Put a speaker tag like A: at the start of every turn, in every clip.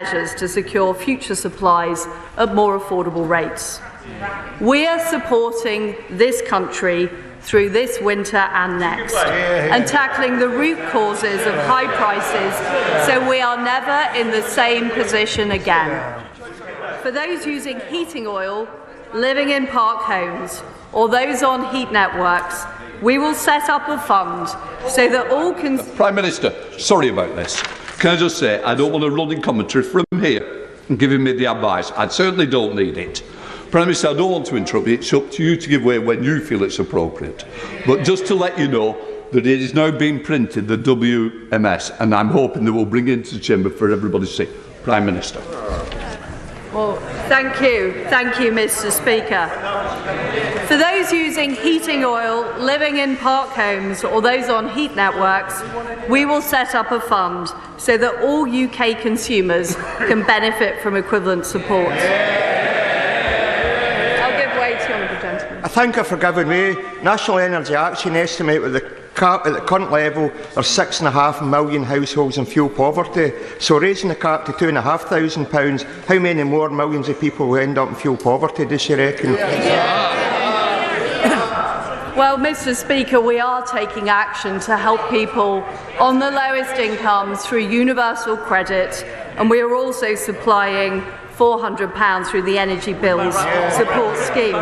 A: measures to secure future supplies at more affordable rates. We are supporting this country through this winter and next, and tackling the root causes of high prices so we are never in the same position again. For those using heating oil, living in park homes, or those on heat networks, we will set up a fund so that all can...
B: Prime Minister, sorry about this. Can I just say, I don't want a running commentary from here and giving me the advice. I certainly don't need it. Prime Minister, I don't want to interrupt you. It's up to you to give way when you feel it's appropriate. But just to let you know that it is now being printed, the WMS, and I'm hoping that we'll bring it into the chamber for everybody to see. Prime Minister.
A: Well, thank you, Mr. Speaker. For those using heating oil, living in park homes, or those on heat networks, we will set up a fund so that all UK consumers can benefit from equivalent support.
C: I thank her for giving way. National Energy Action estimate with the cap at the current level are 6.5 million households in fuel poverty. So raising the cap to £2,500, how many more millions of people will end up in fuel poverty, does she reckon?
A: Well, Mr. Speaker, we are taking action to help people on the lowest incomes through universal credit, and we are also supplying £400 through the Energy Bills Support Scheme.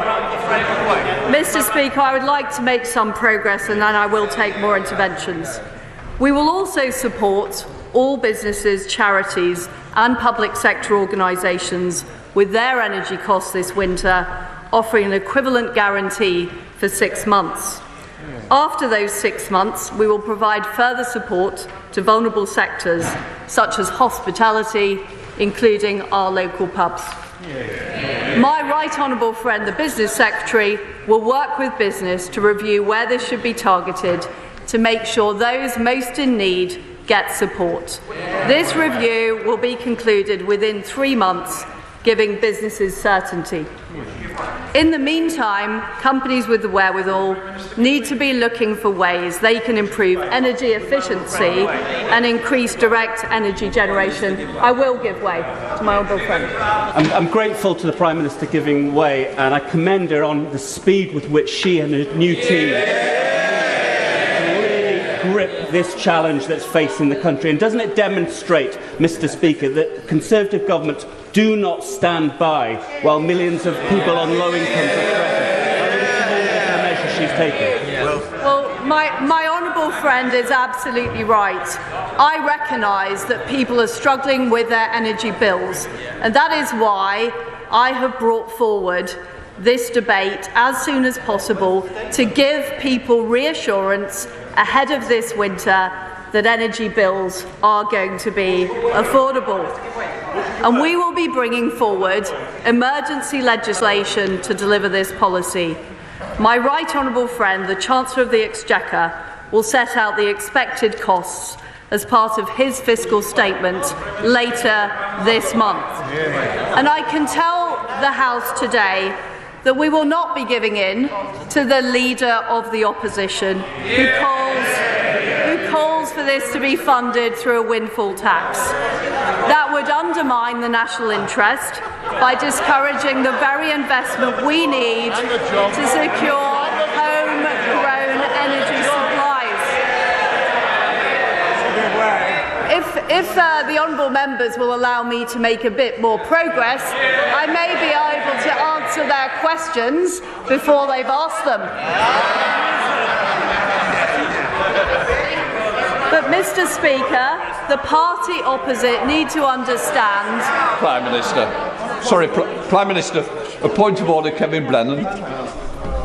A: Mr. Speaker, I would like to make some progress and then I will take more interventions. We will also support all businesses, charities and public sector organisations with their energy costs this winter, offering an equivalent guarantee for 6 months. After those 6 months, we will provide further support to vulnerable sectors such as hospitality, including our local pubs. My right honourable friend, the Business Secretary, will work with business to review where this should be targeted to make sure those most in need get support. This review will be concluded within 3 months, giving businesses certainty. In the meantime, companies with the wherewithal need to be looking for ways they can improve energy efficiency and increase direct energy generation. I will give way to my honourable friend.
D: I'm grateful to the Prime Minister giving way, and I commend her on the speed with which she and her new team really grip this challenge that's facing the country. And doesn't it demonstrate, Mr. Speaker, that Conservative governments do not stand by while millions of people on low incomes are threatened by the measures she's taken?
A: Well, my honourable friend is absolutely right. I recognise that people are struggling with their energy bills, and that is why I have brought forward this debate as soon as possible to give people reassurance ahead of this winter that energy bills are going to be affordable. And we will be bringing forward emergency legislation to deliver this policy. My right honourable friend, the Chancellor of the Exchequer, will set out the expected costs as part of his fiscal statement later this month. And I can tell the House today that we will not be giving in to the Leader of the Opposition who calls for this to be funded through a windfall tax. That would undermine the national interest by discouraging the very investment we need to secure homegrown energy supplies. If the honourable members will allow me to make a bit more progress, I may be able to answer their questions before they've asked them. But, Mr. Speaker, the party opposite need to understand...
B: Prime Minister. Sorry, Prime Minister. A point of order, Kevin Brennan.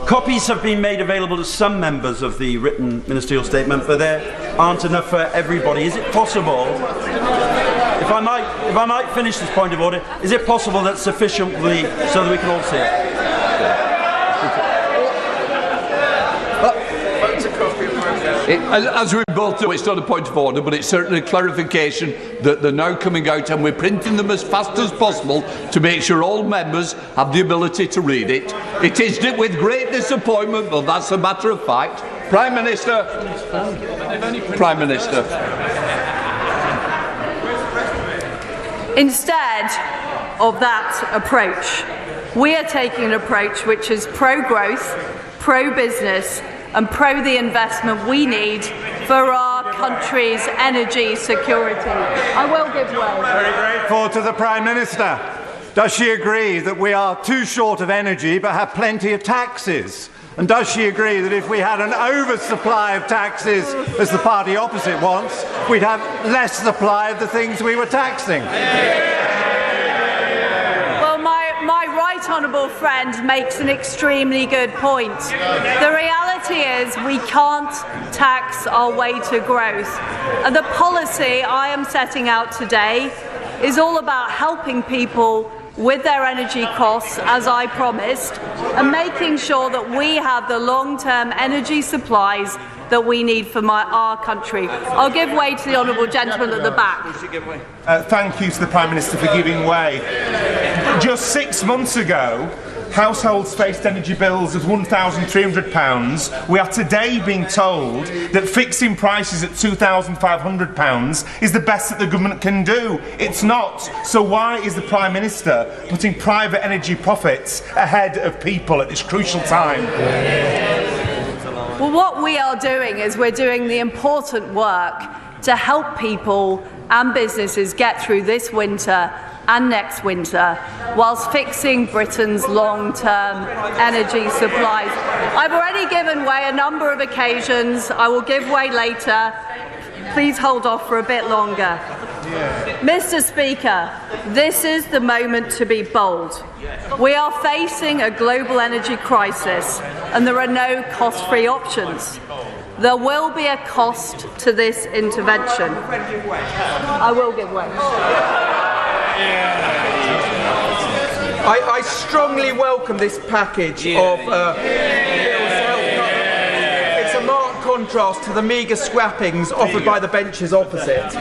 E: Copies have been made available to some members of the written ministerial statement, but there aren't enough for everybody. Is it possible, if I might finish this point of order, is it possible that sufficiently so that we can all see it?
B: As we both know, it's not a point of order, but it's certainly a clarification that they're now coming out, and we're printing them as fast as possible to make sure all members have the ability to read it. It is with great disappointment, but that's a matter of fact. Prime Minister. Prime Minister.
A: Instead of that approach, we are taking an approach which is pro-growth, pro-business and pro the investment we need for our country's energy security. I will give way.
F: Very grateful to the Prime Minister. Does she agree that we are too short of energy but have plenty of taxes? And does she agree that if we had an oversupply of taxes, as the party opposite wants, we'd have less supply of the things we were taxing?
A: Well, my right honourable friend makes an extremely good point. The reality is we can't tax our way to growth. And the policy I am setting out today is all about helping people with their energy costs, as I promised, and making sure that we have the long-term energy supplies that we need for our country. I'll give way to the honourable gentleman at the back.
G: Thank you to the Prime Minister for giving way. Just 6 months ago, households faced energy bills of £1,300. We are today being told that fixing prices at £2,500 is the best that the government can do. It's not. So why is the Prime Minister putting private energy profits ahead of people at this crucial time?
A: Well, what we are doing is we're doing the important work to help people and businesses get through this winter and next winter, whilst fixing Britain's long-term energy supplies. I've already given way a number of occasions. I will give way later. Please hold off for a bit longer. Mr. Speaker, this is the moment to be bold. We are facing a global energy crisis and there are no cost-free options. There will be a cost to this intervention. I will give way.
H: I strongly welcome this package of bills to help cover. It's a marked contrast to the meagre scrappings offered by the benches opposite.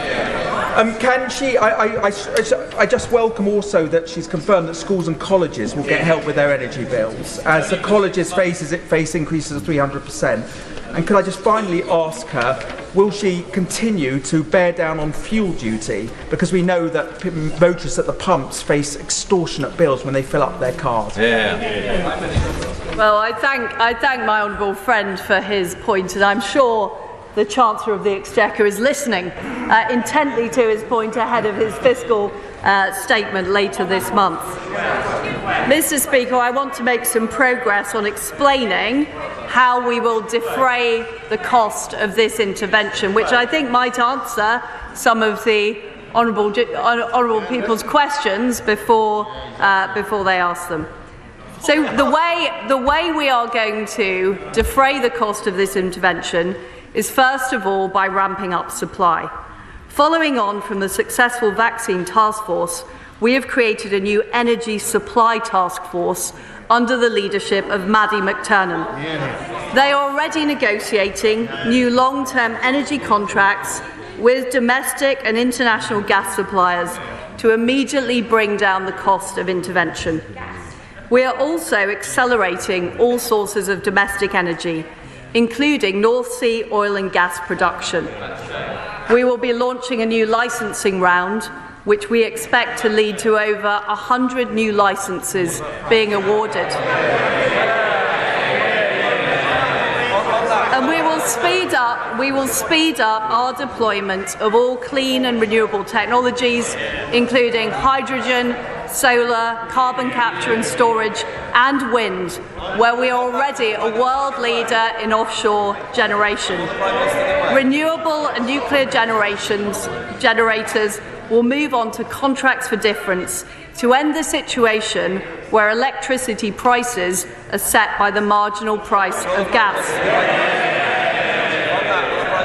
H: I just welcome also that she's confirmed that schools and colleges will get help with their energy bills, as the colleges face increases of 300%. And could I just finally ask her, will she continue to bear down on fuel duty? Because we know that motorists at the pumps face extortionate bills when they fill up their cars.
A: Well, I thank my honourable friend for his point, and I'm sure the Chancellor of the Exchequer is listening intently to his point ahead of his fiscal statement later this month. Mr. Speaker, I want to make some progress on explaining how we will defray the cost of this intervention, which I think might answer some of the honourable people's questions before they ask them. So the way we are going to defray the cost of this intervention is first of all by ramping up supply. Following on from the successful vaccine task force, we have created a new energy supply task force under the leadership of Maddie McTernan. They are already negotiating new long-term energy contracts with domestic and international gas suppliers to immediately bring down the cost of intervention. We are also accelerating all sources of domestic energy, including North Sea oil and gas production. We will be launching a new licensing round, which we expect to lead to over 100 new licences being awarded. And we will speed up our deployment of all clean and renewable technologies, including hydrogen, solar, carbon capture and storage, and wind, where we are already a world leader in offshore generation. Renewable and nuclear generators will move on to contracts for difference to end the situation where electricity prices are set by the marginal price of gas.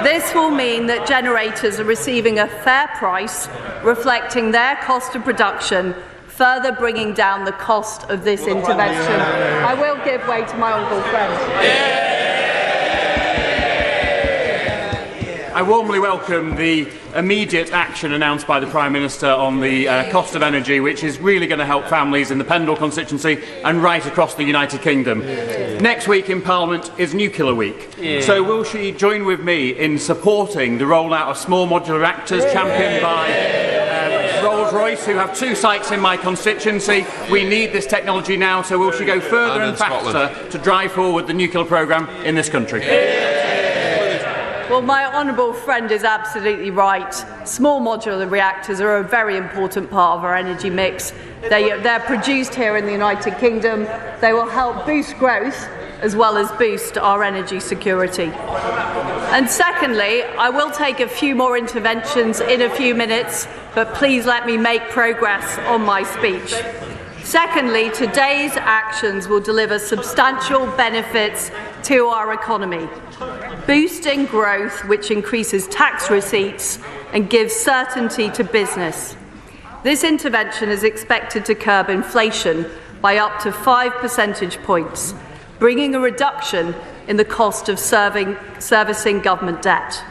A: This will mean that generators are receiving a fair price, reflecting their cost of production, further bringing down the cost of this intervention. I will give way to my honourable friend.
I: I warmly welcome the immediate action announced by the Prime Minister on the cost of energy, which is really going to help families in the Pendle constituency and right across the United Kingdom. Next week in Parliament is Nuclear Week. So will she join with me in supporting the rollout of small modular reactors championed by Rolls-Royce? Rolls-Royce, who have 2 sites in my constituency. We need this technology now, so we should go further and faster to drive forward the nuclear programme in this country.
A: Well, my honourable friend is absolutely right. Small modular reactors are a very important part of our energy mix. They're produced here in the United Kingdom. They will help boost growth as well as boost our energy security. And secondly, I will take a few more interventions in a few minutes, but please let me make progress on my speech. Secondly, today's actions will deliver substantial benefits to our economy, boosting growth, which increases tax receipts and gives certainty to business. This intervention is expected to curb inflation by up to 5 percentage points, bringing a reduction in the cost of servicing government debt.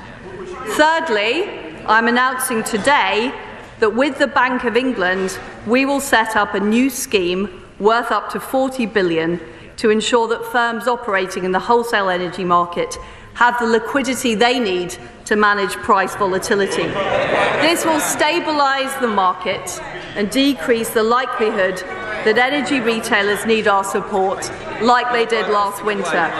A: Thirdly, I'm announcing today that with the Bank of England, we will set up a new scheme worth up to £40 billion to ensure that firms operating in the wholesale energy market have the liquidity they need to manage price volatility. This will stabilise the market and decrease the likelihood that energy retailers need our support, like they did last winter,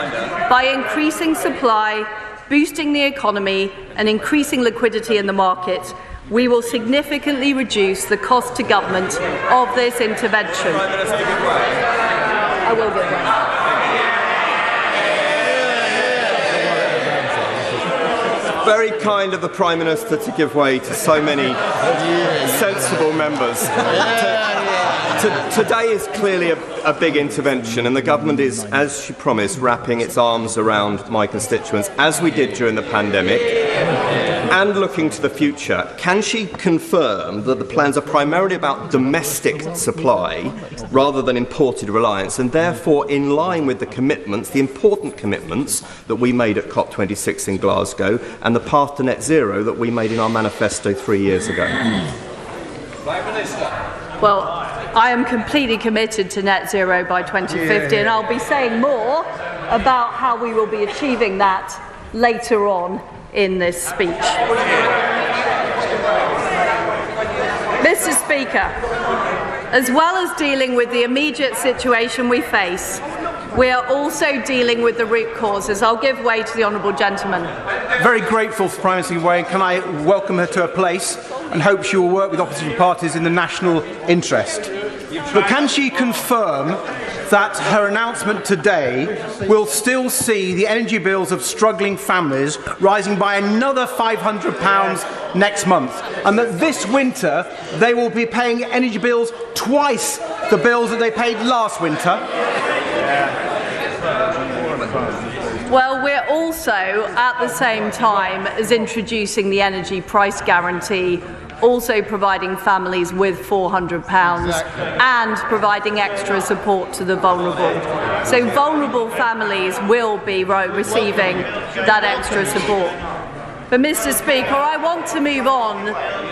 A: by increasing supply, boosting the economy and increasing liquidity in the market. We will significantly reduce the cost to government of this intervention. I will give way.
J: Very kind of the Prime Minister to give way to so many sensible members. Today is clearly a big intervention, and the government is, as she promised, wrapping its arms around my constituents, as we did during the pandemic, and looking to the future. Can she confirm that the plans are primarily about domestic supply rather than imported reliance, and therefore in line with the commitments, the important commitments that we made at COP26 in Glasgow and the path to net zero that we made in our manifesto 3 years ago?
A: Well, I am completely committed to net zero by 2050, and I'll be saying more about how we will be achieving that later on in this speech. Mr. Speaker, as well as dealing with the immediate situation we face, we are also dealing with the root causes. I'll give way to the honourable gentleman.
K: Very grateful for Prime Minister Way, and can I welcome her to her place and hope she will work with opposition parties in the national interest. But can she confirm that her announcement today will still see the energy bills of struggling families rising by another £500 next month, and that this winter they will be paying energy bills twice the bills that they paid last winter?
A: Well, we're also, at the same time as introducing the energy price guarantee, also providing families with £400 and providing extra support to the vulnerable. So vulnerable families will be receiving that extra support. But, Mr. Speaker, I want to move on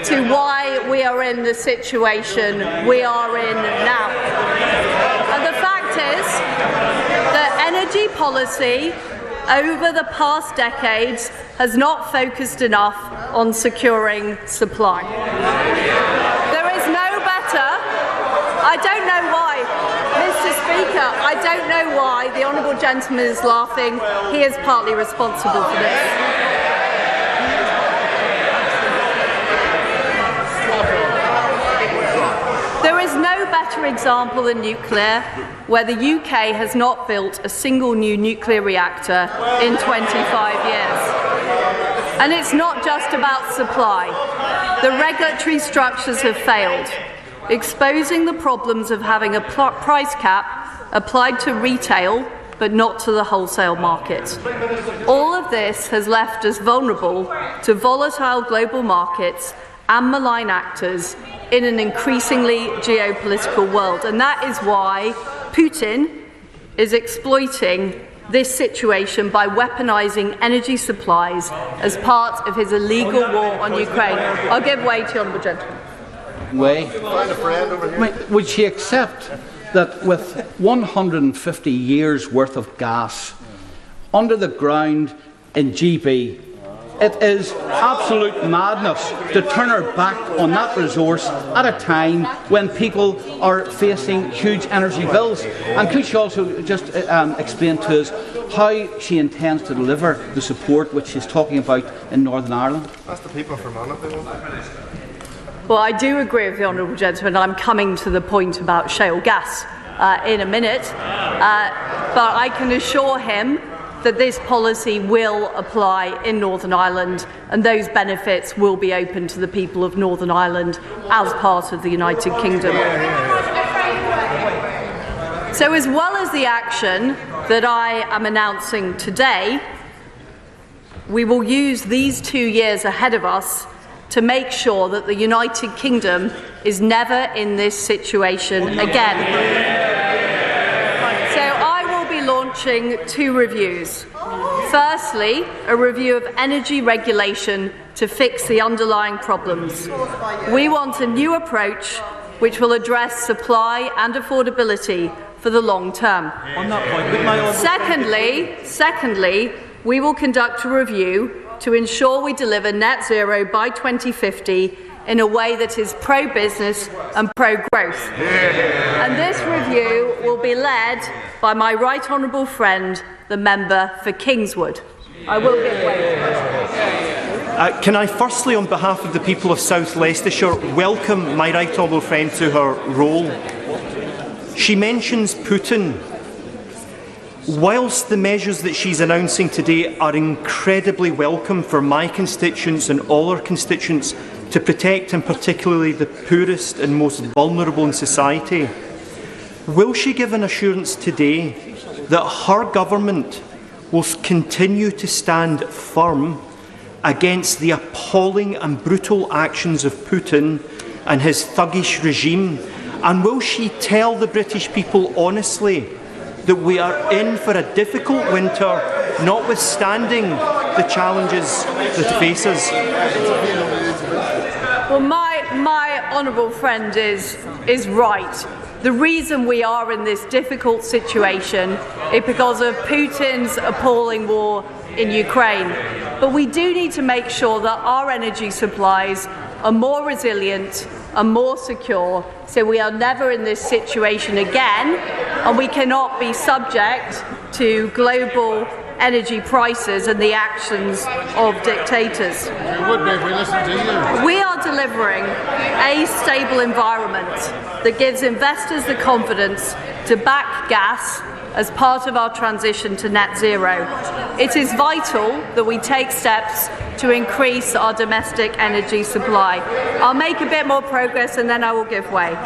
A: to why we are in the situation we are in now. And the fact is that energy policy over the past decades has not focused enough on securing supply. There is no better. I don't know why, Mr. Speaker, I don't know why the honourable gentleman is laughing. He is partly responsible for this. There is no better example than nuclear, where the UK has not built a single new nuclear reactor in 25 years. And it's not just about supply. The regulatory structures have failed, exposing the problems of having a price cap applied to retail but not to the wholesale market. All of this has left us vulnerable to volatile global markets and malign actors in an increasingly geopolitical world. And that is why Putin is exploiting this situation by weaponising energy supplies as part of his illegal war on Ukraine. I'll give way to the honourable gentleman.
L: Would she accept that with 150 years' worth of gas under the ground in GB It is absolute madness to turn our back on that resource at a time when people are facing huge energy bills. And could she also just explain to us how she intends to deliver the support which she's talking about in Northern Ireland?
C: That's the people from Ireland.
A: Well, I do agree with the honourable gentleman. I'm coming to the point about shale gas in a minute, but I can assure him that this policy will apply in Northern Ireland, and those benefits will be open to the people of Northern Ireland as part of the United Kingdom. So, as well as the action that I am announcing today, we will use these 2 years ahead of us to make sure that the United Kingdom is never in this situation again. So I will be launching 2 reviews. Firstly, a review of energy regulation to fix the underlying problems. We want a new approach which will address supply and affordability for the long term. Secondly, we will conduct a review to ensure we deliver net zero by 2050 in a way that is pro-business and pro-growth. And this review will be led by my right honourable friend, the member for Kingswood. I will give way.
J: Can I firstly, on behalf of the people of South Leicestershire, welcome my right honourable friend to her role. She mentions Putin. Whilst the measures that she's announcing today are incredibly welcome for my constituents and all our constituents to protect, and particularly the poorest and most vulnerable in society, will she give an assurance today that her government will continue to stand firm against the appalling and brutal actions of Putin and his thuggish regime? And will she tell the British people honestly that we are in for a difficult winter, notwithstanding the challenges that face us?
A: Well, my honourable friend is right. The reason we are in this difficult situation is because of Putin's appalling war in Ukraine. But we do need to make sure that our energy supplies are more resilient and more secure, so we are never in this situation again, and we cannot be subject to global energy prices and the actions of dictators. We are delivering a stable environment that gives investors the confidence to back gas as part of our transition to net zero. It is vital that we take steps to increase our domestic energy supply. I'll make a bit more progress and then I will give way.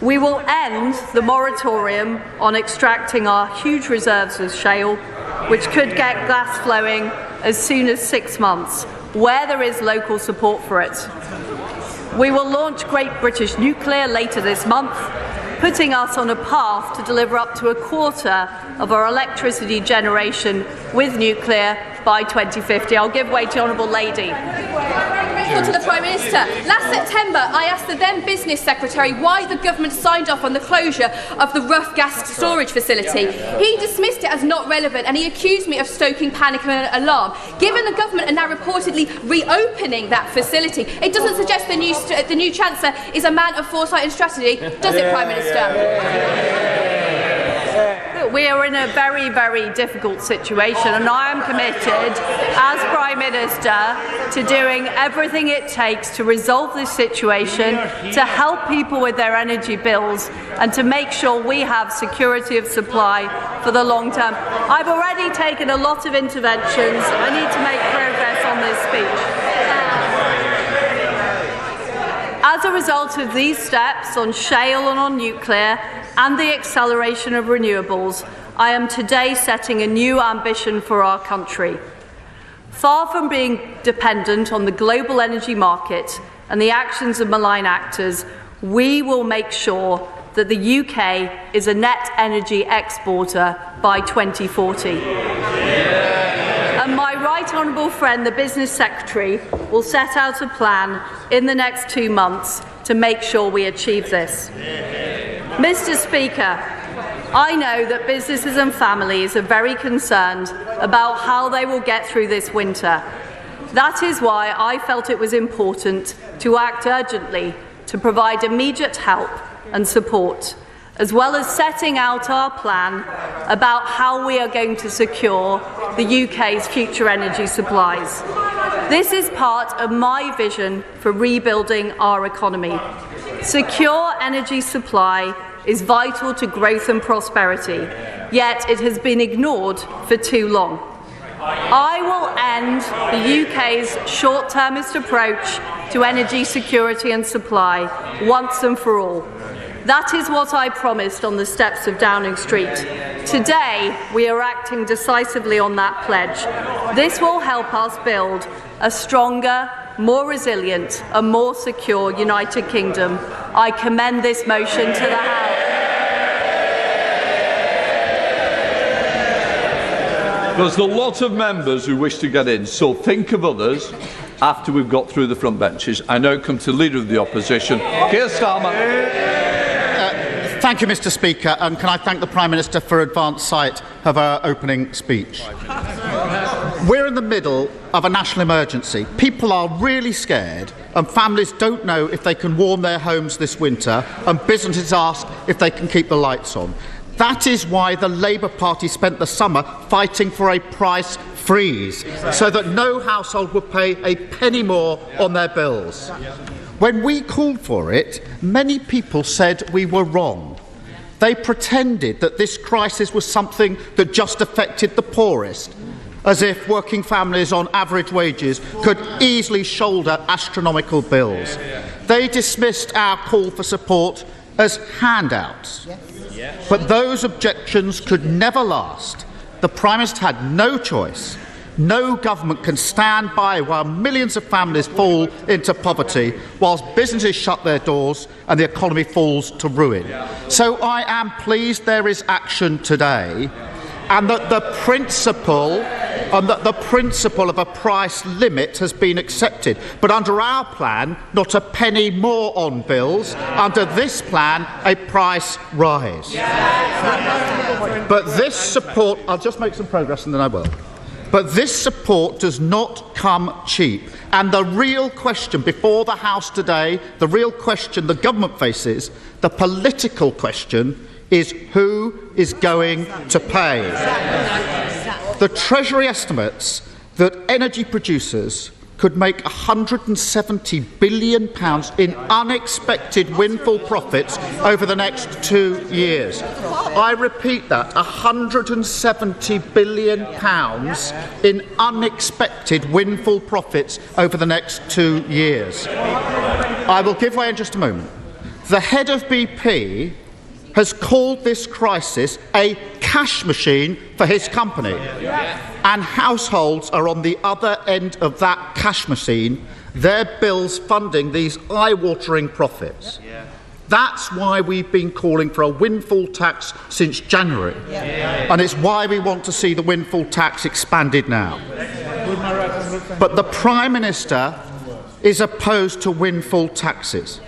A: We will end the moratorium on extracting our huge reserves of shale, which could get gas flowing as soon as 6 months, where there is local support for it. We will launch Great British Nuclear later this month, putting us on a path to deliver up to a quarter of our electricity generation with nuclear by 2050. I'll give way to the Honourable Lady.
M: To the Prime Minister. Last September, I asked the then Business Secretary why the government signed off on the closure of the rough gas storage facility. He dismissed it as not relevant and he accused me of stoking panic and alarm. Given the government are now reportedly reopening that facility, it doesn't suggest the new Chancellor is a man of foresight and strategy, does it, Prime Minister?
A: We are in a very, very difficult situation, and I am committed as Prime Minister to doing everything it takes to resolve this situation, to help people with their energy bills, and to make sure we have security of supply for the long term. I've already taken a lot of interventions. I need to make progress on this speech. As a result of these steps on shale and on nuclear and the acceleration of renewables, I am today setting a new ambition for our country. Far from being dependent on the global energy market and the actions of malign actors, we will make sure that the UK is a net energy exporter by 2040. And my right honourable friend, the Business Secretary, will set out a plan in the next 2 months to make sure we achieve this. Mr. Speaker, I know that businesses and families are very concerned about how they will get through this winter. That is why I felt it was important to act urgently to provide immediate help and support, as well as setting out our plan about how we are going to secure the UK's future energy supplies. This is part of my vision for rebuilding our economy. Secure energy supply is vital to growth and prosperity, yet it has been ignored for too long. I will end the UK's short-termist approach to energy security and supply once and for all. That is what I promised on the steps of Downing Street. Today, we are acting decisively on that pledge. This will help us build a stronger, more resilient and more secure United Kingdom. I commend this motion to the House.
B: There's a lot of members who wish to get in, so think of others after we've got through the front benches. I now come to the Leader of the Opposition, Keir Starmer.
N: Thank you, Mr. Speaker, and can I thank the Prime Minister for advance sight of her opening speech. We're in the middle of a national emergency. People are really scared, and families don't know if they can warm their homes this winter, and businesses ask if they can keep the lights on. That is why the Labour Party spent the summer fighting for a price freeze, so that no household would pay a penny more on their bills. When we called for it, many people said we were wrong. They pretended that this crisis was something that just affected the poorest, as if working families on average wages could easily shoulder astronomical bills. They dismissed our call for support as handouts. But those objections could never last. The Prime Minister had no choice. No government can stand by while millions of families fall into poverty, whilst businesses shut their doors and the economy falls to ruin. So I am pleased there is action today, and that the principle of a price limit has been accepted. But under our plan, not a penny more on bills. Under this plan, a price rise. But this support, I'll just make some progress and then I will. But this support does not come cheap. And the real question before the House today, the real question the government faces, the political question, is who is going to pay. The Treasury estimates that energy producers could make £170 billion in unexpected windfall profits over the next 2 years. I repeat that, £170 billion in unexpected windfall profits over the next 2 years. I will give way in just a moment. The head of BP has called this crisis a cash machine for his company. And households are on the other end of that cash machine, their bills funding these eye-watering profits. That's why we've been calling for a windfall tax since January. And it's why we want to see the windfall tax expanded now. But the Prime Minister is opposed to windfall taxes.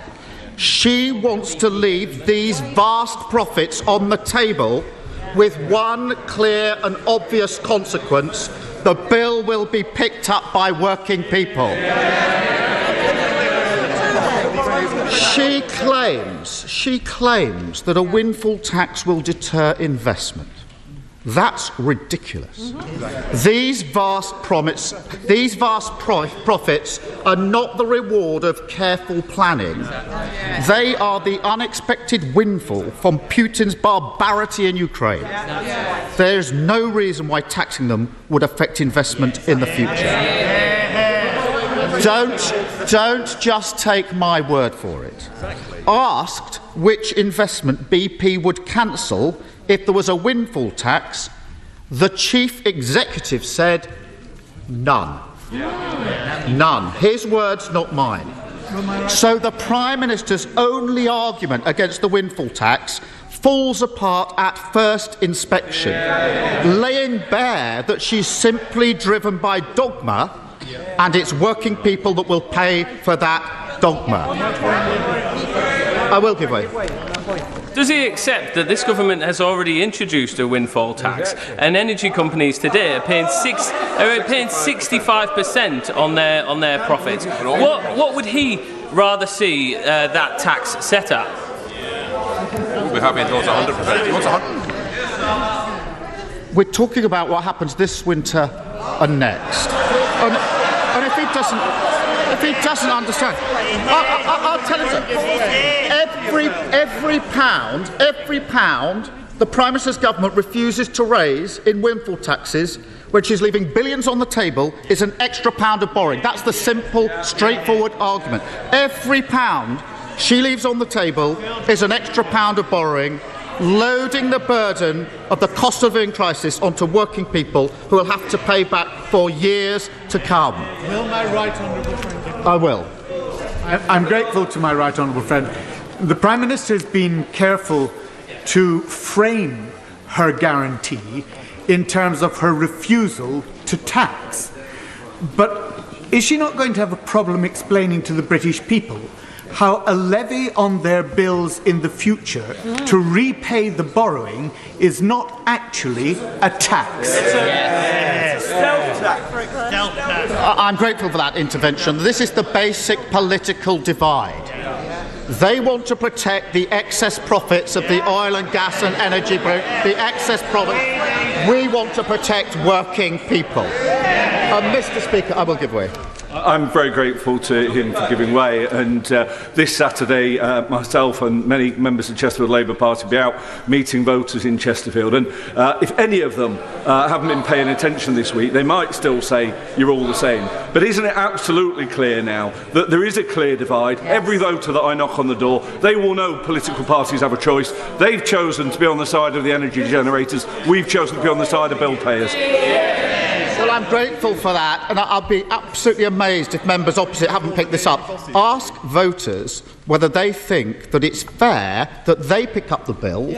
N: She wants to leave these vast profits on the table with one clear and obvious consequence: the bill will be picked up by working people. She claims that a windfall tax will deter investment. That's ridiculous. These vast profits are not the reward of careful planning. They are the unexpected windfall from Putin's barbarity in Ukraine. There is no reason why taxing them would affect investment in the future. Don't just take my word for it. Asked which investment BP would cancel if there was a windfall tax, the chief executive said none. None. His words, not mine. So the Prime Minister's only argument against the windfall tax falls apart at first inspection, laying bare that she's simply driven by dogma, and it's working people that will pay for that dogma. I will give way.
O: Does he accept that this government has already introduced a windfall tax, and energy companies today are paying 65% on their profits? What would he rather see that tax set at?
P: We'll be happy until it's 100%. He wants 100%.
N: We're talking about what happens this winter and next. And if he doesn't understand, I'll tell him so. Every pound the Prime Minister's government refuses to raise in windfall taxes, which is leaving billions on the table, is an extra pound of borrowing. That's the simple, straightforward argument. Every pound she leaves on the table is an extra pound of borrowing, loading the burden of the cost of living crisis onto working people who will have to pay back for years to come.
Q: Will my right honourable friend give
N: I will.
Q: I'm grateful to my right honourable friend. The Prime Minister has been careful to frame her guarantee in terms of her refusal to tax. But is she not going to have a problem explaining to the British people how a levy on their bills in the future to repay the borrowing is not actually a tax?
N: I'm grateful for that intervention. This is the basic political divide. They want to protect the excess profits of the oil and gas and energy group, the excess profits. We want to protect working people. Mr. Speaker, I will give way.
R: I'm very grateful to him for giving way, and this Saturday myself and many members of the Chesterfield Labour Party will be out meeting voters in Chesterfield, and if any of them haven't been paying attention this week, they might still say you're all the same. But isn't it absolutely clear now that there is a clear divide? Every voter that I knock on the door, they will know political parties have a choice. They've chosen to be on the side of the energy generators. We've chosen to be on the side of bill payers.
N: Well, I'm grateful for that, and I'll be absolutely amazed if members opposite haven't picked this up. Ask voters whether they think that it's fair that they pick up the bill,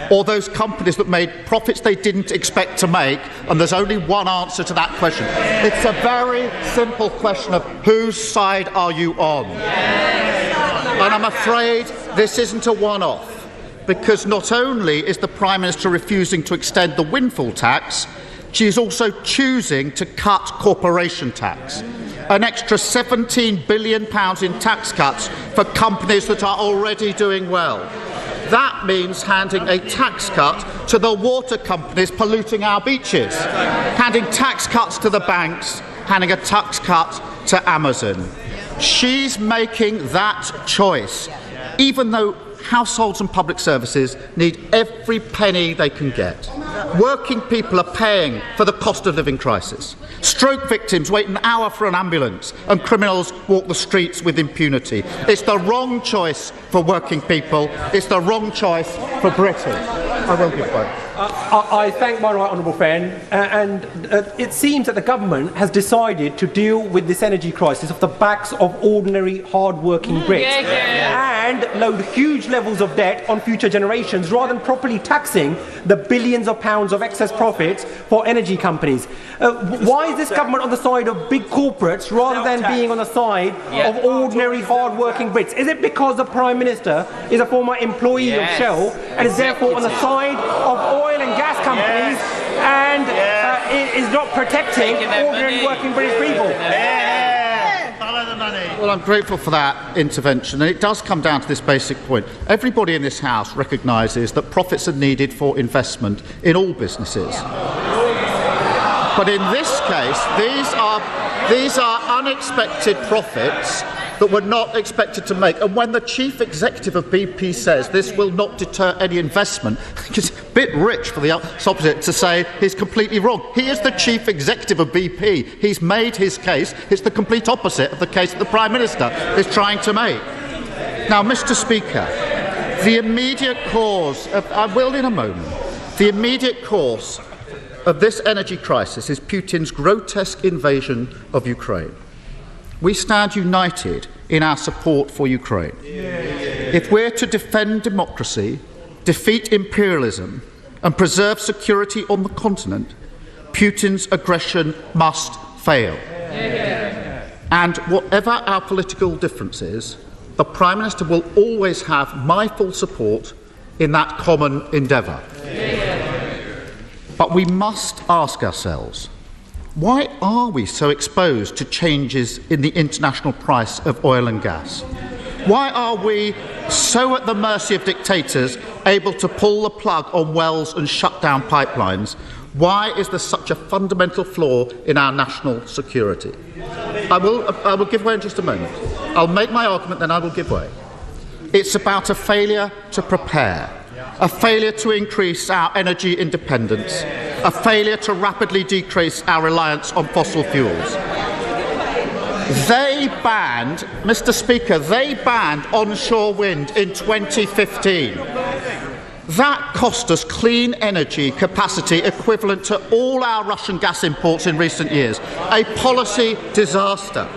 N: or those companies that made profits they didn't expect to make, and there's only one answer to that question. It's a very simple question of whose side are you on? And I'm afraid this isn't a one-off, because not only is the Prime Minister refusing to extend the windfall tax, she is also choosing to cut corporation tax. An extra £17 billion in tax cuts for companies that are already doing well. That means handing a tax cut to the water companies polluting our beaches, handing tax cuts to the banks, handing a tax cut to Amazon. She's making that choice, even though households and public services need every penny they can get. Working people are paying for the cost of living crisis. Stroke victims wait an hour for an ambulance, and criminals walk the streets with impunity. It's the wrong choice for working people. It's the wrong choice for Britain. I will give way.
S: I thank my right honourable friend, and it seems that the government has decided to deal with this energy crisis off the backs of ordinary, hard-working Brits and load huge levels of debt on future generations rather than properly taxing the billions of pounds of excess profits for energy companies. Why is this government on the side of big corporates rather than being on the side of ordinary, hard-working Brits? Is it because the Prime Minister is a former employee of Shell and is therefore on the side of oil and gas companies and is not protecting ordinary working British people?
N: Well, I'm grateful for that intervention, and it does come down to this basic point. Everybody in this House recognises that profits are needed for investment in all businesses. But in this case, these are unexpected profits that were not expected to make. And when the Chief Executive of BP says this will not deter any investment, it's a bit rich for the opposite to say he's completely wrong. He is the Chief Executive of BP. He's made his case. It's the complete opposite of the case that the Prime Minister is trying to make. Now, Mr. Speaker, the immediate cause of, I will in a moment, the immediate cause of this energy crisis is Putin's grotesque invasion of Ukraine. We stand united in our support for Ukraine. If we're to defend democracy, defeat imperialism, and preserve security on the continent, Putin's aggression must fail. And whatever our political differences, the Prime Minister will always have my full support in that common endeavour. But we must ask ourselves, why are we so exposed to changes in the international price of oil and gas? Why are we so at the mercy of dictators, able to pull the plug on wells and shut down pipelines? Why is there such a fundamental flaw in our national security? I will give way in just a moment. I'll make my argument, then I will give way. It's about a failure to prepare, a failure to increase our energy independence, a failure to rapidly decrease our reliance on fossil fuels. They banned, Mr. Speaker, they banned onshore wind in 2015. That cost us clean energy capacity equivalent to all our Russian gas imports in recent years. A policy disaster.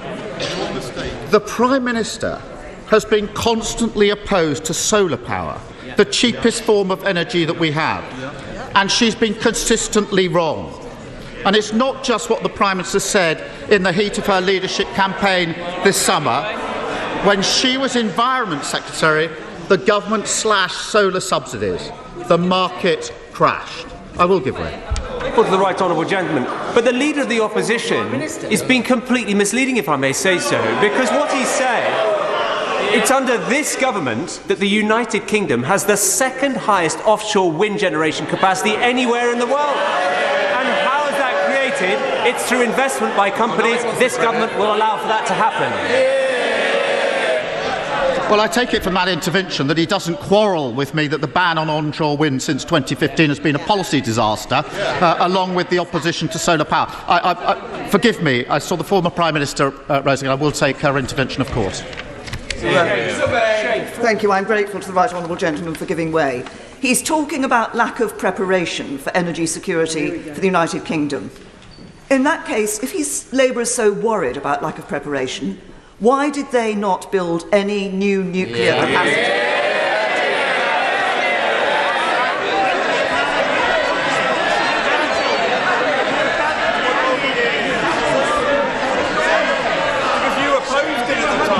N: The Prime Minister has been constantly opposed to solar power, the cheapest form of energy that we have, and she's been consistently wrong. And it's not just what the Prime Minister said in the heat of her leadership campaign this summer. When she was Environment Secretary, the government slashed solar subsidies. The market crashed. I will give way.
T: To the right honourable gentleman. But the Leader of the Opposition is being completely misleading, if I may say so, because what he said, it's under this government that the United Kingdom has the second highest offshore wind generation capacity anywhere in the world. And how is that created? It's through investment by companies. This government will allow for that to happen.
N: Well, I take it from that intervention that he doesn't quarrel with me that the ban on onshore wind since 2015 has been a policy disaster, along with the opposition to solar power. Forgive me, I saw the former Prime Minister raising it. I will take her intervention, of course.
U: Thank you. I'm grateful to the right honourable gentleman for giving way. He's talking about lack of preparation for energy security for the United Kingdom. In that case, if Labour is so worried about lack of preparation, why did they not build any new nuclear capacity?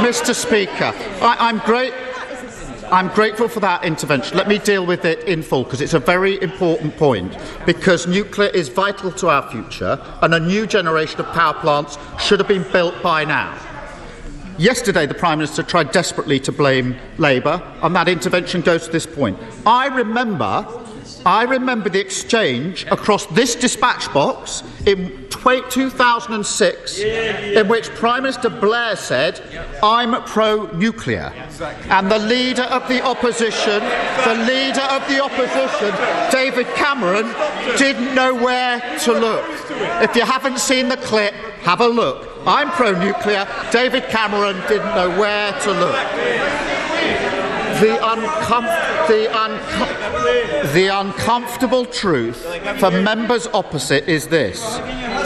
N: Mr. Speaker, I'm grateful for that intervention. Let me deal with it in full, because it's a very important point, because nuclear is vital to our future and a new generation of power plants should have been built by now. Yesterday, the Prime Minister tried desperately to blame Labour, and that intervention goes to this point. I remember the exchange across this dispatch box in 2006 in which Prime Minister Blair said, "I'm pro-nuclear." And the Leader of the Opposition, David Cameron, didn't know where to look. If you haven't seen the clip, have a look. I'm pro-nuclear. David Cameron didn't know where to look. The uncomfortable truth for members opposite is this.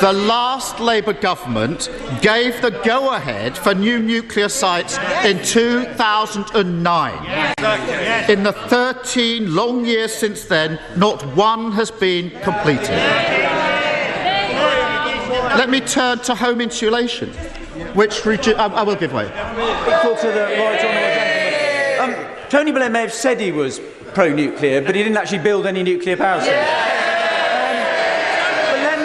N: The last Labour government gave the go-ahead for new nuclear sites in 2009. In the 13 long years since then, not one has been completed. Let me turn to home insulation, which I will give way.
T: To the right honourable gentleman. Tony Blair may have said he was pro-nuclear, but he didn't actually build any nuclear power stations. But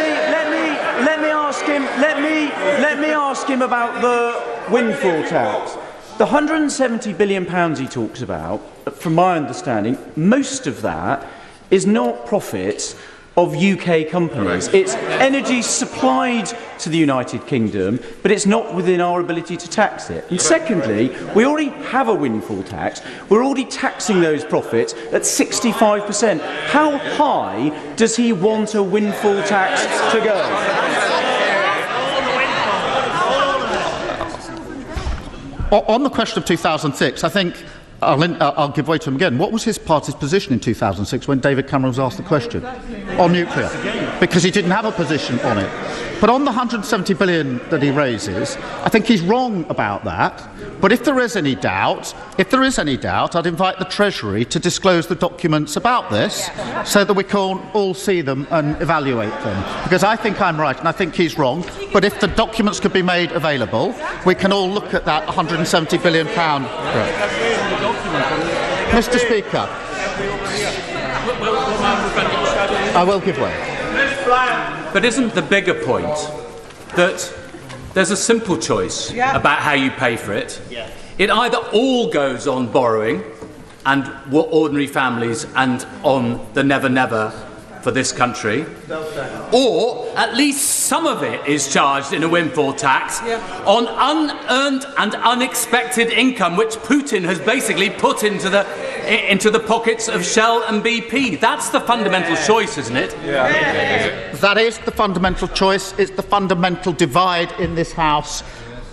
T: let me ask him about the windfall tax. The £170 billion he talks about, from my understanding, most of that is not profits of UK companies. It's energy supplied to the United Kingdom, but it's not within our ability to tax it. And secondly, we already have a windfall tax. We're already taxing those profits at 65%. How high does he want a windfall tax to go?
N: On the question of 2006, I think I'll give way to him again. What was his party's position in 2006 when David Cameron was asked the question on nuclear? Because he didn't have a position on it. But on the £170 billion that he raises, I think he's wrong about that. But if there is any doubt, I'd invite the Treasury to disclose the documents about this so that we can all see them and evaluate them. Because I think I'm right and I think he's wrong. But if the documents could be made available, we can all look at that £170 billion. Mr. Speaker, I will give way.
D: But isn't the bigger point that there's a simple choice about how you pay for it? It either all goes on borrowing and ordinary families and on the never-never for this country, or at least some of it is charged in a windfall tax on unearned and unexpected income, which Putin has basically put into the pockets of Shell and BP. That's the fundamental choice, isn't it?
N: That is the fundamental choice. It's the fundamental divide in this House.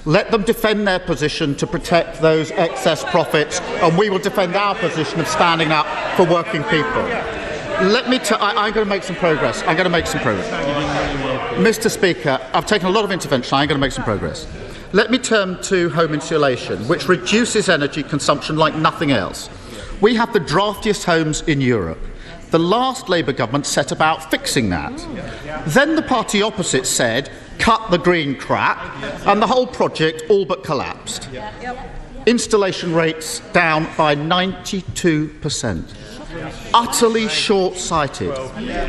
N: Let them defend their position to protect those excess profits, and we will defend our position of standing up for working people. I'm going to make some progress. Mr. Speaker, I've taken a lot of intervention. I'm going to make some progress. Let me turn to home insulation, which reduces energy consumption like nothing else. We have the draftiest homes in Europe. The last Labour government set about fixing that. Then the party opposite said, cut the green crap, and the whole project all but collapsed. Installation rates down by 92%. Utterly short-sighted,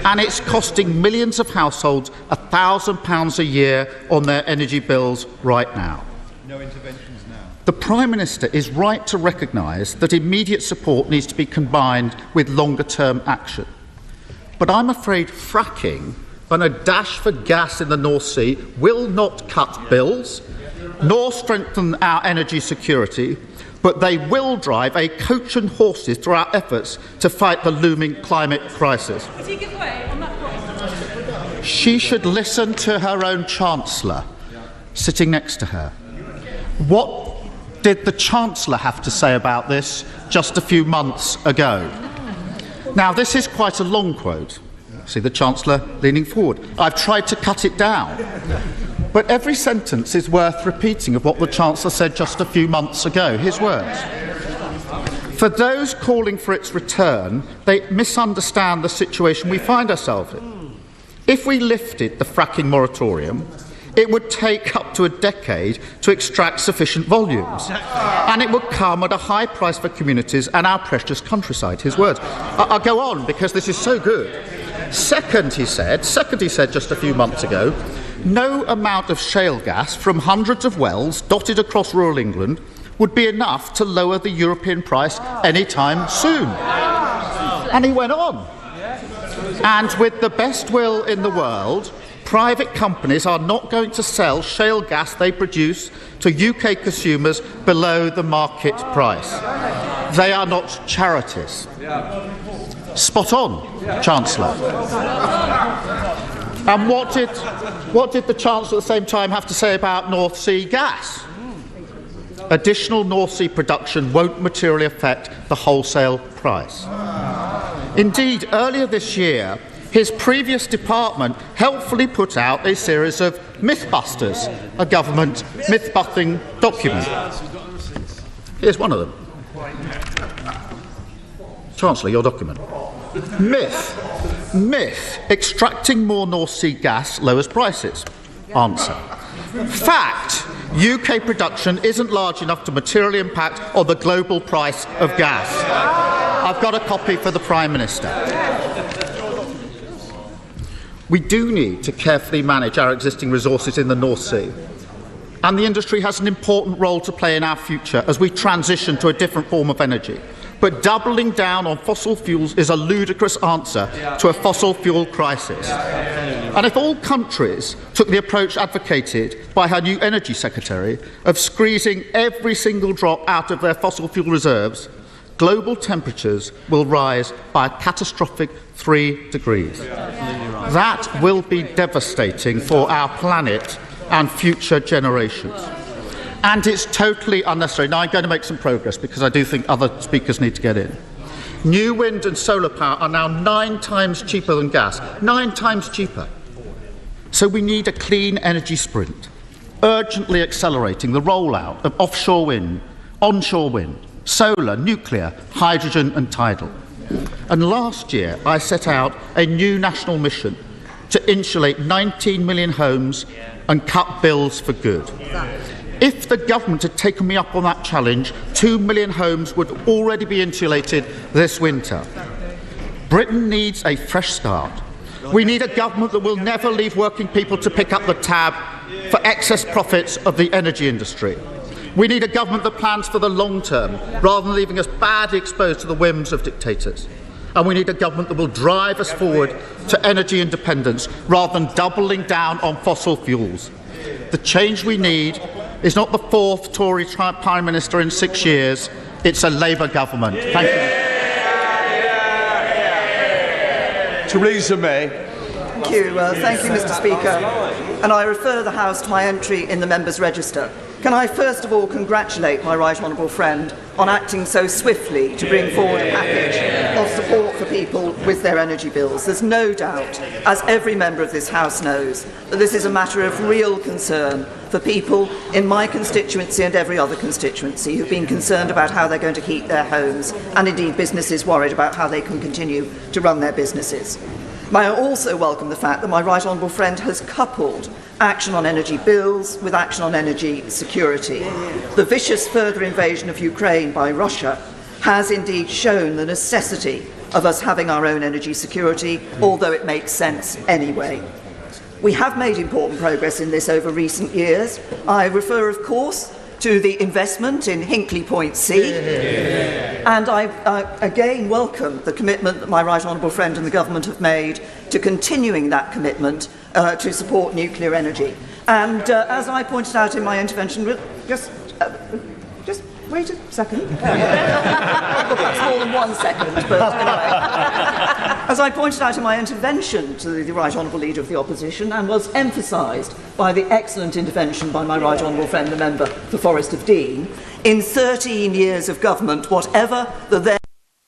N: and it's costing millions of households £1,000 a year on their energy bills right now. No interventions now. The Prime Minister is right to recognise that immediate support needs to be combined with longer-term action. But I'm afraid fracking and a dash for gas in the North Sea will not cut bills, nor strengthen our energy security, but they will drive a coach and horses through our efforts to fight the looming climate crisis.
M: Does he give way on that point?
N: She should listen to her own Chancellor sitting next to her. What did the Chancellor have to say about this just a few months ago? Now, this is quite a long quote. See the Chancellor leaning forward. I've tried to cut it down. But every sentence is worth repeating of what the Chancellor said just a few months ago, his words. For those calling for its return, they misunderstand the situation we find ourselves in. If we lifted the fracking moratorium, it would take up to a decade to extract sufficient volumes. And it would come at a high price for communities and our precious countryside, his words. I'll go on because this is so good. Second, he said just a few months ago, no amount of shale gas from hundreds of wells dotted across rural England would be enough to lower the European price any time soon. And he went on. And with the best will in the world, private companies are not going to sell shale gas they produce to UK consumers below the market price. They are not charities. Spot on, Chancellor. And what did the Chancellor at the same time have to say about North Sea gas? Additional North Sea production won't materially affect the wholesale price. Indeed, earlier this year, his previous department helpfully put out a series of Mythbusters, a government myth-busting document. Here's one of them. Chancellor, your document. Myth. Extracting more North Sea gas lowers prices. Answer. Fact. UK production isn't large enough to materially impact on the global price of gas. I've got a copy for the Prime Minister. We do need to carefully manage our existing resources in the North Sea. And the industry has an important role to play in our future as we transition to a different form of energy. But doubling down on fossil fuels is a ludicrous answer to a fossil fuel crisis. And if all countries took the approach advocated by her new Energy Secretary of squeezing every single drop out of their fossil fuel reserves, global temperatures will rise by a catastrophic 3 degrees. That will be devastating for our planet and future generations. And it's totally unnecessary. Now I'm going to make some progress because I do think other speakers need to get in. New wind and solar power are now 9 times cheaper than gas. 9 times cheaper. So we need a clean energy sprint, urgently accelerating the rollout of offshore wind, onshore wind, solar, nuclear, hydrogen and tidal. And last year I set out a new national mission to insulate 19 million homes and cut bills for good. If the government had taken me up on that challenge, 2 million homes would already be insulated this winter. Britain needs a fresh start. We need a government that will never leave working people to pick up the tab for excess profits of the energy industry. We need a government that plans for the long term, rather than leaving us badly exposed to the whims of dictators. And we need a government that will drive us forward to energy independence, rather than doubling down on fossil fuels. The change we need is not the fourth Tory Prime Minister in 6 years, it's a Labour government. Thank you.
B: Theresa May.
U: Thank you, Mr. Speaker. And I refer the House to my entry in the Members' Register. Can I first of all congratulate my right honourable friend on acting so swiftly to bring forward a package of support for people with their energy bills. There's no doubt, as every member of this House knows, that this is a matter of real concern for people in my constituency and every other constituency who've been concerned about how they're going to keep their homes, and indeed businesses worried about how they can continue to run their businesses. May I also welcome the fact that my right honourable friend has coupled action on energy bills with action on energy security. The vicious further invasion of Ukraine by Russia has indeed shown the necessity of us having our own energy security, although it makes sense anyway. We have made important progress in this over recent years. I refer, of course, to the investment in Hinkley Point C, and I again welcome the commitment that my right honourable friend and the government have made to continuing that commitment to support nuclear energy. And as I pointed out in my intervention, just wait a second. Well, perhaps more than 1 second, but anyway. As I pointed out in my intervention to the Right Honourable Leader of the Opposition, and was emphasised by the excellent intervention by my Right Honourable friend, the member for Forest of Dean, in 13 years of government, whatever the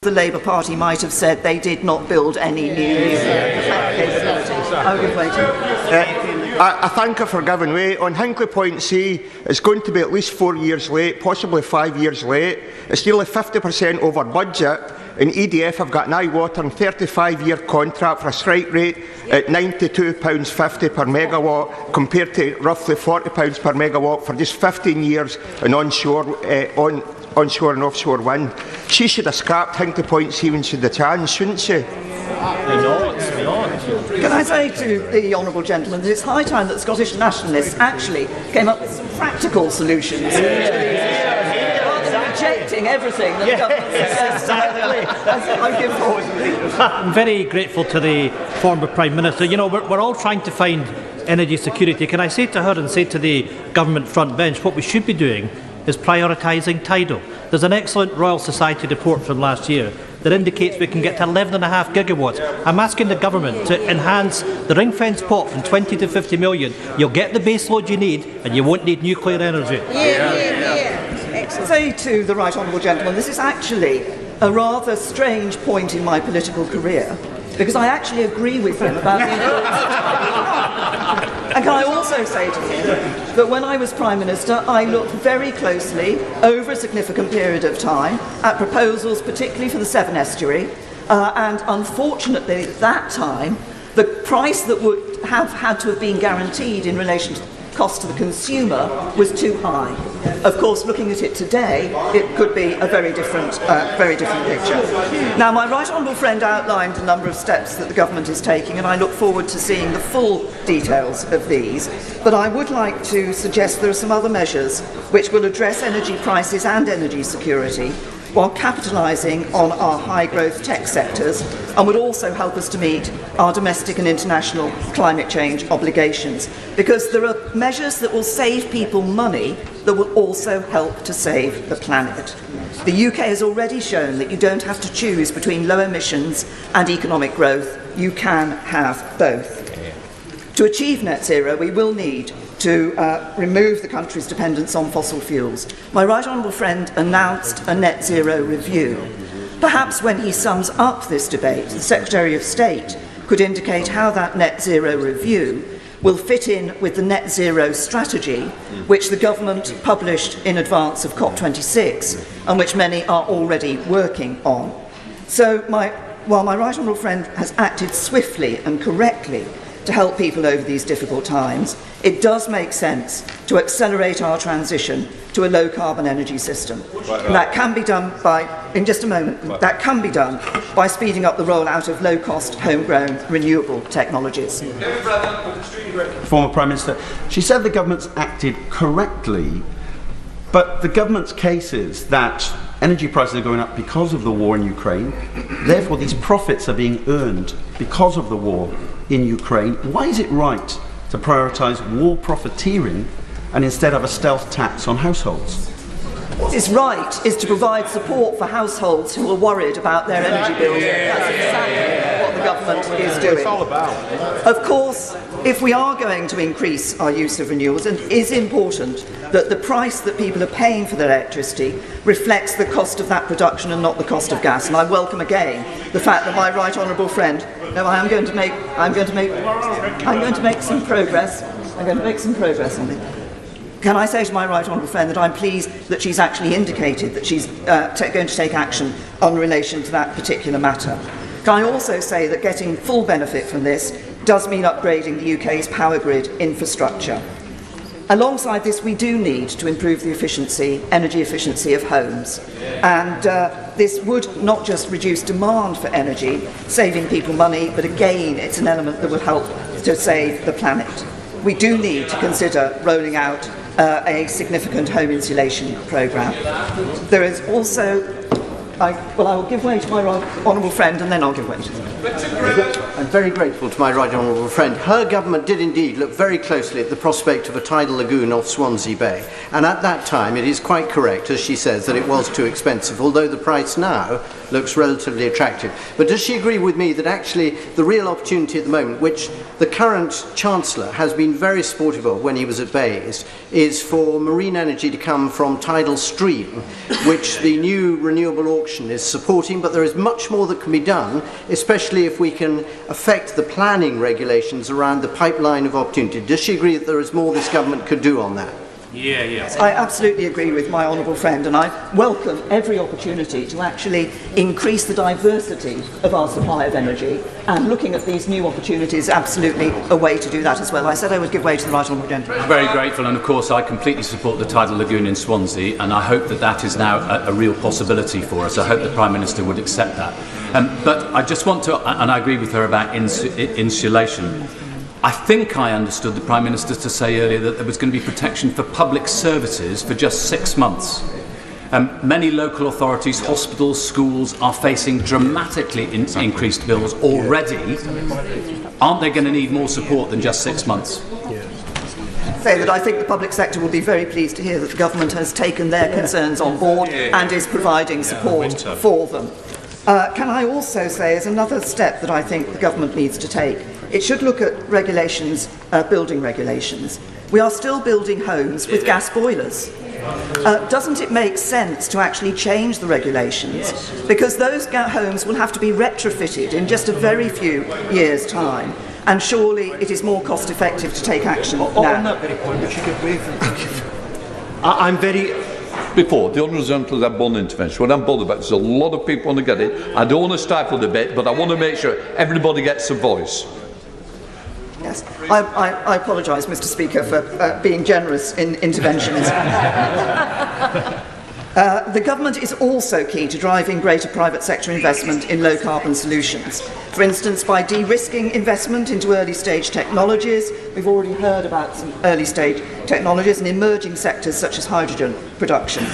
U: Labour Party might have said, they did not build any new capability. I will give way to
C: I thank her for giving way. On Hinkley Point C, it's going to be at least 4 years late, possibly 5 years late. It's nearly 50% over budget, and EDF have got an eye-watering 35-year contract for a strike rate at £92.50 per megawatt, compared to roughly £40 per megawatt for just 15 years in onshore and offshore wind. She should have scrapped Hinkley Point C when she had the chance, shouldn't she?
U: Can I say to the honourable gentleman that it's high time that the Scottish nationalists actually came up with some practical solutions to these issues, rather than rejecting everything that the government says. I give forward to the
E: I'm very grateful to the former Prime Minister. You know, we're all trying to find energy security. Can I say to her and say to the government front bench, what we should be doing is prioritising tidal. There's an excellent Royal Society report from last year that indicates we can get to 11.5 gigawatts. I'm asking the government to enhance the ring-fence pot from 20 to 50 million. You'll get the baseload you need, and you won't need nuclear energy.
U: Say to the right honourable gentleman, this is actually a rather strange point in my political career, because I actually agree with him about the importance of tidal. And can I also say to him that when I was Prime Minister, I looked very closely over a significant period of time at proposals, particularly for the Severn Estuary, and unfortunately at that time, the price that would have had to have been guaranteed in relation to cost to the consumer was too high. Of course, looking at it today, it could be a very different picture. Now, my right honourable friend outlined a number of steps that the government is taking, and I look forward to seeing the full details of these. But I would like to suggest there are some other measures which will address energy prices and energy security, while capitalising on our high-growth tech sectors, and would also help us to meet our domestic and international climate change obligations. Because there are measures that will save people money that will also help to save the planet. The UK has already shown that you don't have to choose between low emissions and economic growth. You can have both. To achieve net zero, we will need to remove the country's dependence on fossil fuels. My right honourable friend announced a net zero review. Perhaps when he sums up this debate, the Secretary of State could indicate how that net zero review will fit in with the net zero strategy which the government published in advance of COP26 and which many are already working on. So while my right honourable friend has acted swiftly and correctly to help people over these difficult times, it does make sense to accelerate our transition to a low-carbon energy system. And that can be done by, in just a moment, that can be done by speeding up the rollout of low-cost, homegrown, renewable technologies.
F: Former Prime Minister, she said the government's acted correctly, but the government's case is that energy prices are going up because of the war in Ukraine. Therefore, these profits are being earned because of the war in Ukraine. Why is it right to prioritise war profiteering and instead have a stealth tax on households?
U: What is right is to provide support for households who are worried about their energy bills. That's exactly what the government is doing.
F: It's all about.
U: Of course, if we are going to increase our use of renewables, and it is important that the price that people are paying for their electricity reflects the cost of that production and not the cost of gas. And I welcome again the fact that my right honourable friend, no, I'm going to make some progress. I'm going to make some progress on it. Can I say to my right honourable friend that I'm pleased that she's actually indicated that she's going to take action on relation to that particular matter. Can I also say that getting full benefit from this does mean upgrading the UK's power grid infrastructure. Alongside this, we do need to improve the energy efficiency of homes. And this would not just reduce demand for energy, saving people money, but again, it's an element that will help to save the planet. We do need to consider rolling out a significant home insulation programme. There is also, I will give way to my right honourable friend and then I'll give way to them.
V: I'm very grateful to my right honourable friend. Her government did indeed look very closely at the prospect of a tidal lagoon off Swansea Bay, and at that time it is quite correct, as she says, that it was too expensive, although the price now looks relatively attractive. But does she agree with me that actually the real opportunity at the moment, which the current Chancellor has been very supportive of when he was at Bayes, is for marine energy to come from tidal stream, which the new renewable auction is supporting, but there is much more that can be done, especially if we can affect the planning regulations around the pipeline of opportunity. Does she agree that there is more this government could do on that?
U: Yeah. I absolutely agree with my honourable friend, and I welcome every opportunity to actually increase the diversity of our supply of energy, and looking at these new opportunities is absolutely a way to do that as well. I said I would give way to the right honourable gentleman.
D: Very grateful, and of course I completely support the tidal lagoon in Swansea, and I hope that that is now a real possibility for us. I hope the Prime Minister would accept that. But I just want to, and I agree with her about insulation. I think I understood the Prime Minister to say earlier that there was going to be protection for public services for just 6 months. Many local authorities, hospitals, schools are facing dramatically increased bills already. Aren't they going to need more support than just 6 months?
U: Say that I think the public sector will be very pleased to hear that the government has taken their concerns on board and is providing support for them. Can I also say, as another step that I think the government needs to take, it should look at regulations, building regulations. We are still building homes with gas boilers. Doesn't it make sense to actually change the regulations? Because those homes will have to be retrofitted in just a very few years' time. And surely it is more cost effective to take action now.
B: On that very point, we should give way I'm very... Before, the Honourable Gentleman had one intervention. What I'm bothered about, there's a lot of people want to get it. I don't want to stifle the debate, but I want to make sure everybody gets a voice.
U: Yes, I apologise, Mr. Speaker, for being generous in interventions. The government is also key to driving greater private sector investment in low-carbon solutions. For instance, by de-risking investment into early-stage technologies. We've already heard about some early-stage technologies in emerging sectors such as hydrogen production.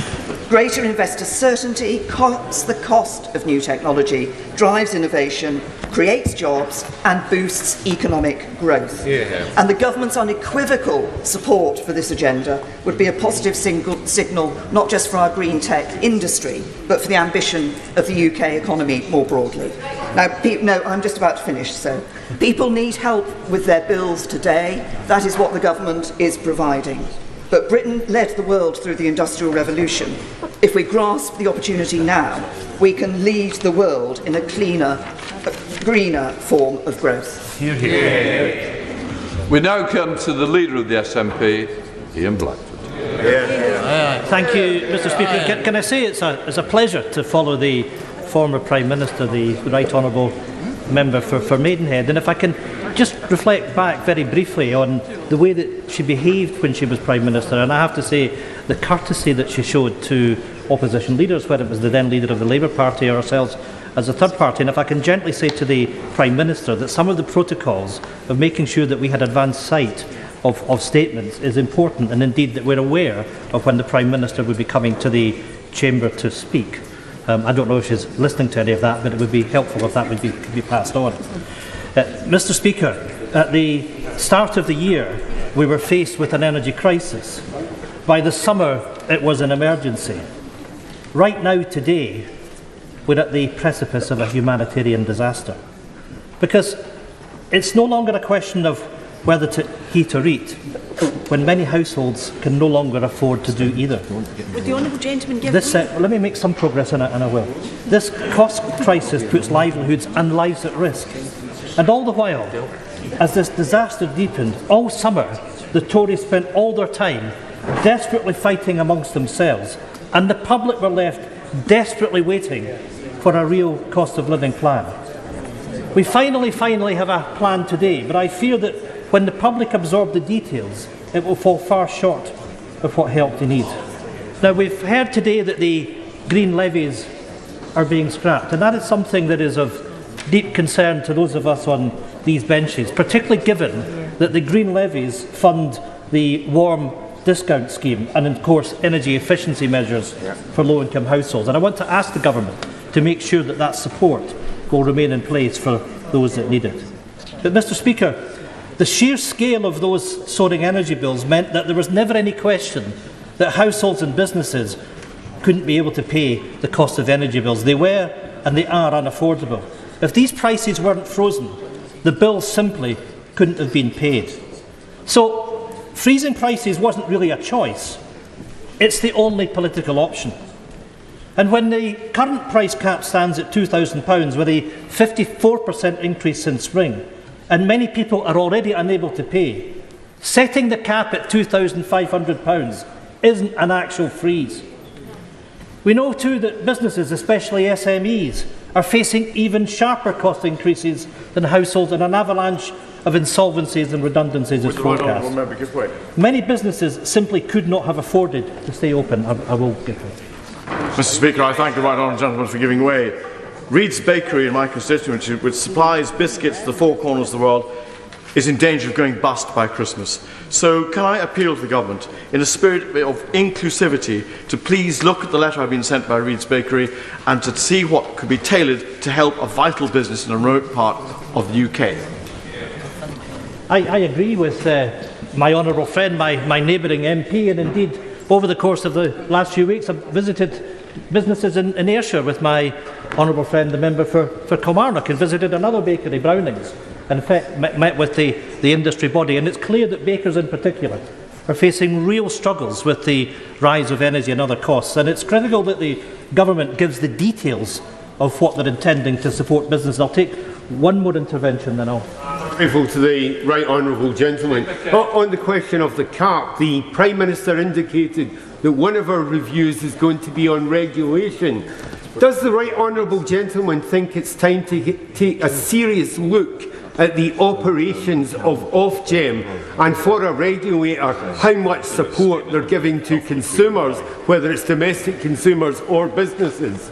U: Greater investor certainty cuts the cost of new technology, drives innovation, creates jobs and boosts economic growth. And the government's unequivocal support for this agenda would be a positive signal not just for our green tech industry, but for the ambition of the UK economy more broadly. Now, I'm just about to finish, so people need help with their bills today. That is what the government is providing. But Britain led the world through the Industrial Revolution. If we grasp the opportunity now, we can lead the world in a cleaner, greener form of growth.
B: Hear, hear. We now come to the Leader of the SNP, Ian Blackford.
E: Thank you, Mr. Speaker. Can I say it's a pleasure to follow the former Prime Minister, the Right Honourable Member for Maidenhead. And if I can just reflect back very briefly on the way that she behaved when she was Prime Minister, and I have to say the courtesy that she showed to opposition leaders, whether it was the then leader of the Labour Party or ourselves as a third party. And if I can gently say to the Prime Minister that some of the protocols of making sure that we had advance sight of statements is important, and indeed that we're aware of when the Prime Minister would be coming to the Chamber to speak. I don't know if she's listening to any of that, but it would be helpful if that would be passed on. Mr. Speaker, at the start of the year, we were faced with an energy crisis. By the summer, it was an emergency. Right now, today, we're at the precipice of a humanitarian disaster. Because it's no longer a question of whether to heat or eat, when many households can no longer afford to do either.
U: Would the honourable gentleman give
E: this, let me make some progress on it, and I will. This cost crisis puts livelihoods and lives at risk. And all the while, as this disaster deepened, all summer, the Tories spent all their time desperately fighting amongst themselves, and the public were left desperately waiting for a real cost of living plan. We finally have a plan today, but I fear that when the public absorb the details, it will fall far short of what help they need. Now, we've heard today that the green levies are being scrapped, and that is something that is of deep concern to those of us on these benches, particularly given that the green levies fund the warm discount scheme and, of course, energy efficiency measures for low-income households. And I want to ask the Government to make sure that that support will remain in place for those that need it. But, Mr. Speaker, the sheer scale of those soaring energy bills meant that there was never any question that households and businesses couldn't be able to pay the cost of energy bills. They were and they are unaffordable. If these prices weren't frozen, the bills simply couldn't have been paid. So, freezing prices wasn't really a choice. It's the only political option. And when the current price cap stands at £2,000 with a 54% increase since spring, and many people are already unable to pay, setting the cap at £2,500 isn't an actual freeze. We know too that businesses, especially SMEs, are facing even sharper cost increases than households, and an avalanche of insolvencies and redundancies is forecast. Many businesses simply could not have afforded to stay open. I will give it.
G: Mr. Speaker, I thank the right honourable gentleman for giving way. Reed's Bakery in my constituency, which supplies biscuits to the four corners of the world, is in danger of going bust by Christmas. So can I appeal to the Government, in a spirit of inclusivity, to please look at the letter I've been sent by Reed's Bakery and to see what could be tailored to help a vital business in a remote part of the UK.
E: I agree with my honourable friend, my neighbouring MP, and indeed over the course of the last few weeks I've visited businesses in Ayrshire with my honourable friend, the member for Kilmarnock, and visited another bakery, Brownings, and in fact met with the industry body. And it's clear that bakers in particular are facing real struggles with the rise of energy and other costs, and it's critical that the Government gives the details of what they're intending to support business. I'll take one more intervention, then I'll...
H: Grateful to the right honourable gentleman. On the question of the cap, the Prime Minister indicated that one of our reviews is going to be on regulation. Does the right honourable gentleman think it's time to take a serious look at the operations of Ofgem, and for a regulator, how much support they're giving to consumers, whether it's domestic consumers or businesses?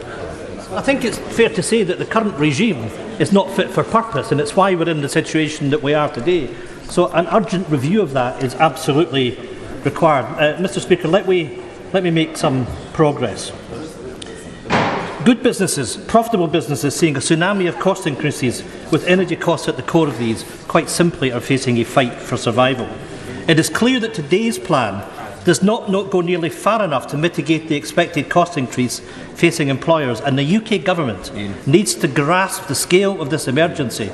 E: I think it's fair to say that the current regime is not fit for purpose, and it's why we're in the situation that we are today. So an urgent review of that is absolutely required. Mr. Speaker, let me make some progress. Good businesses, profitable businesses, seeing a tsunami of cost increases with energy costs at the core of these, quite simply are facing a fight for survival. It is clear that today's plan does not go nearly far enough to mitigate the expected cost increase facing employers, and the UK Government needs to grasp the scale of this emergency.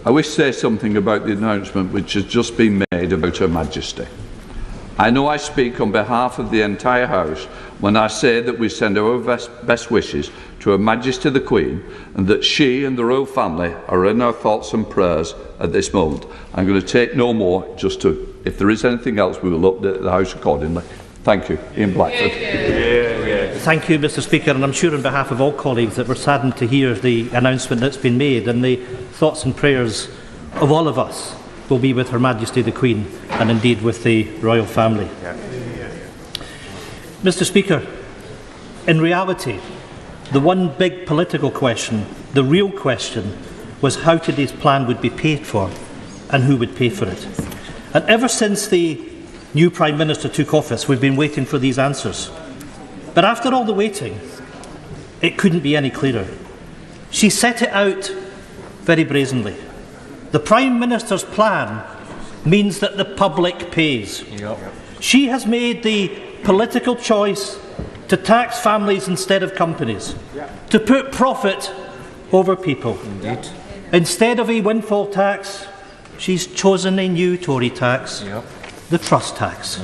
B: I wish to say something about the announcement which has just been made about Her Majesty. I know I speak on behalf of the entire House when I say that we send our best wishes to Her Majesty the Queen, and that she and the royal family are in our thoughts and prayers at this moment. I'm going to take no more, just to, if there is anything else, we will update the House accordingly. Thank you. Ian Blackford.
E: Thank you, Mr Speaker, and I'm sure on behalf of all colleagues that we're saddened to hear the announcement that's been made, and the thoughts and prayers of all of us will be with Her Majesty the Queen and indeed with the royal family. Mr Speaker, in reality, the one big political question, the real question, was how today's plan would be paid for and who would pay for it. And ever since the new Prime Minister took office, we've been waiting for these answers. But after all the waiting, it couldn't be any clearer. She set it out very brazenly. The Prime Minister's plan means that the public pays. She has made the political choice to tax families instead of companies, to put profit over people. Instead of a windfall tax, she's chosen a new Tory tax, the trust tax.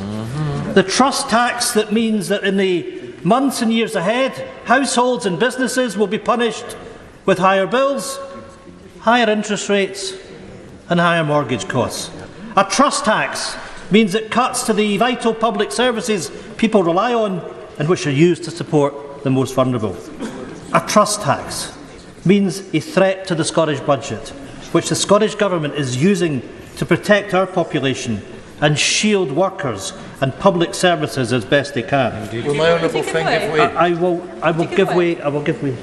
E: The trust tax that means that in the months and years ahead, households and businesses will be punished with higher bills, higher interest rates and higher mortgage costs. A trust tax means it cuts to the vital public services people rely on and which are used to support the most vulnerable. A trust tax means a threat to the Scottish budget, which the Scottish Government is using to protect our population and shield workers and public services as best they can.
P: Will my honourable friend give way?
E: I will give way.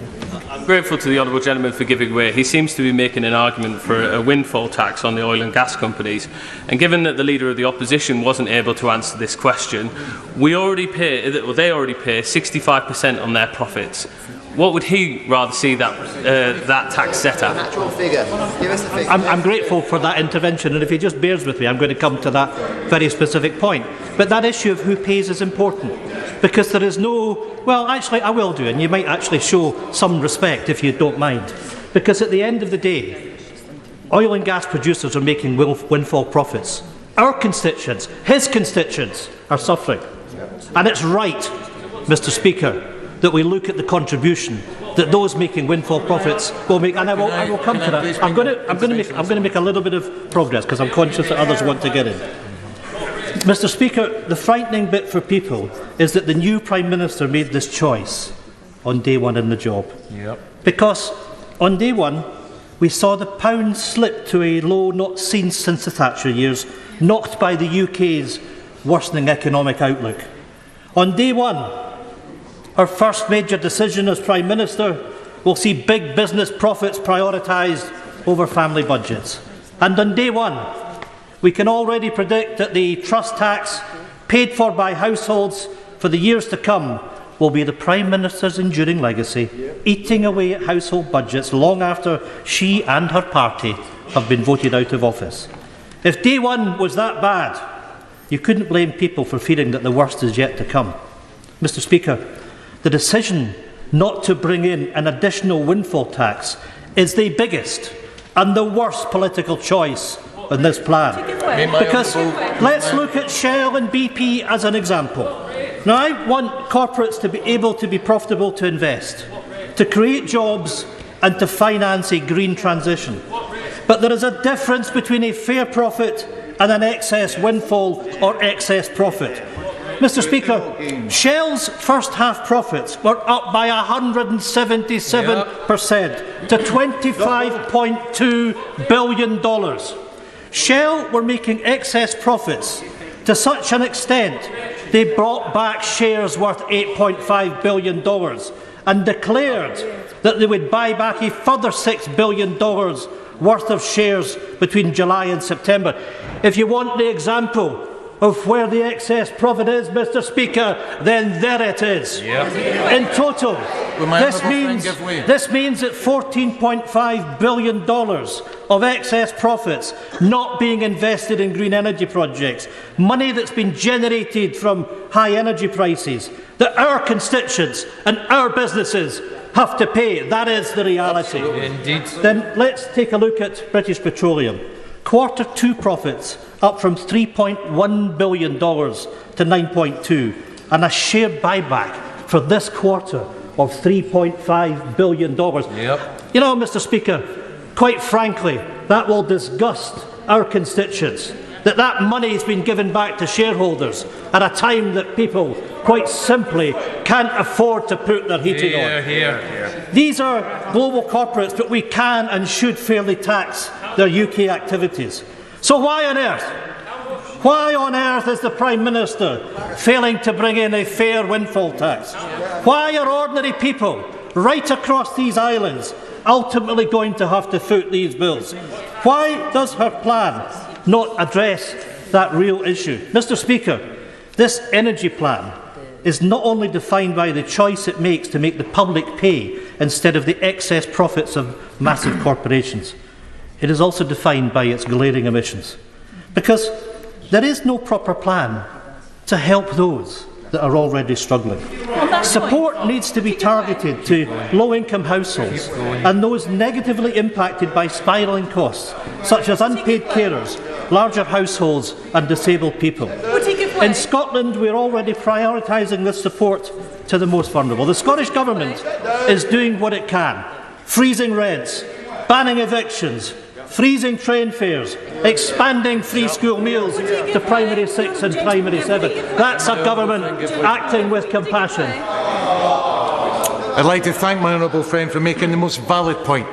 O: I'm grateful to the honourable gentleman for giving way. He seems to be making an argument for a windfall tax on the oil and gas companies. And given that the Leader of the Opposition wasn't able to answer this question, they already pay 65% on their profits. What would he rather see that tax set at?
E: I'm grateful for that intervention, and if he just bears with me, I'm going to come to that very specific point. But that issue of who pays is important, because there is no... Well, actually, I will do, and you might actually show some respect if you don't mind. Because at the end of the day, oil and gas producers are making windfall profits. Our constituents, his constituents, are suffering. And it's right, Mr Speaker, that we look at the contribution that those making windfall profits will make, and I will come to that. I'm going to make a little bit of progress because I'm conscious that others want to get in. Mr Speaker, the frightening bit for people is that the new Prime Minister made this choice on day one in the job. Because on day one, we saw the pound slip to a low not seen since the Thatcher years, knocked by the UK's worsening economic outlook. On day one, our first major decision as Prime Minister will see big business profits prioritised over family budgets. And on day one, we can already predict that the trust tax paid for by households for the years to come will be the Prime Minister's enduring legacy, eating away at household budgets long after she and her party have been voted out of office. If day one was that bad, you couldn't blame people for fearing that the worst is yet to come. Mr Speaker, the decision not to bring in an additional windfall tax is the biggest and the worst political choice in this plan. Because let's look at Shell and BP as an example. Now, I want corporates to be able to be profitable to invest, to create jobs and to finance a green transition. But there is a difference between a fair profit and an excess windfall or excess profit. Mr Speaker, Shell's first half profits were up by 177% to $25.2 billion. Shell were making excess profits to such an extent they brought back shares worth $8.5 billion and declared that they would buy back a further $6 billion worth of shares between July and September. If you want the example of where the excess profit is, Mr Speaker, then there it is. In total, this means that $14.5 billion of excess profits not being invested in green energy projects, money that's been generated from high energy prices, that our constituents and our businesses have to pay. That is the reality.
P: Indeed.
E: Then let's take a look at British Petroleum. Quarter two profits up from $3.1 billion to $9.2, and a share buyback for this quarter of $3.5 billion. You know, Mr Speaker, quite frankly, that will disgust our constituents, that money has been given back to shareholders at a time that people quite simply can't afford to put their heating on. These are global corporates, but we can and should fairly tax their UK activities. So why on earth is the Prime Minister failing to bring in a fair windfall tax? Why are ordinary people right across these islands ultimately going to have to foot these bills? Why does her plan not address that real issue? Mr. Speaker, this energy plan is not only defined by the choice it makes to make the public pay instead of the excess profits of massive corporations. It is also defined by its glaring omissions. Because there is no proper plan to help those that are already struggling. Support needs to be targeted to low-income households and those negatively impacted by spiralling costs, such as unpaid carers, larger households and disabled people. In Scotland, we are already prioritising this support to the most vulnerable. The Scottish Government is doing what it can, freezing rents, banning evictions, freezing train fares, expanding free school meals to primary 6 and primary 7. That's a government acting with compassion.
I: I'd like to thank my honourable friend for making the most valid point,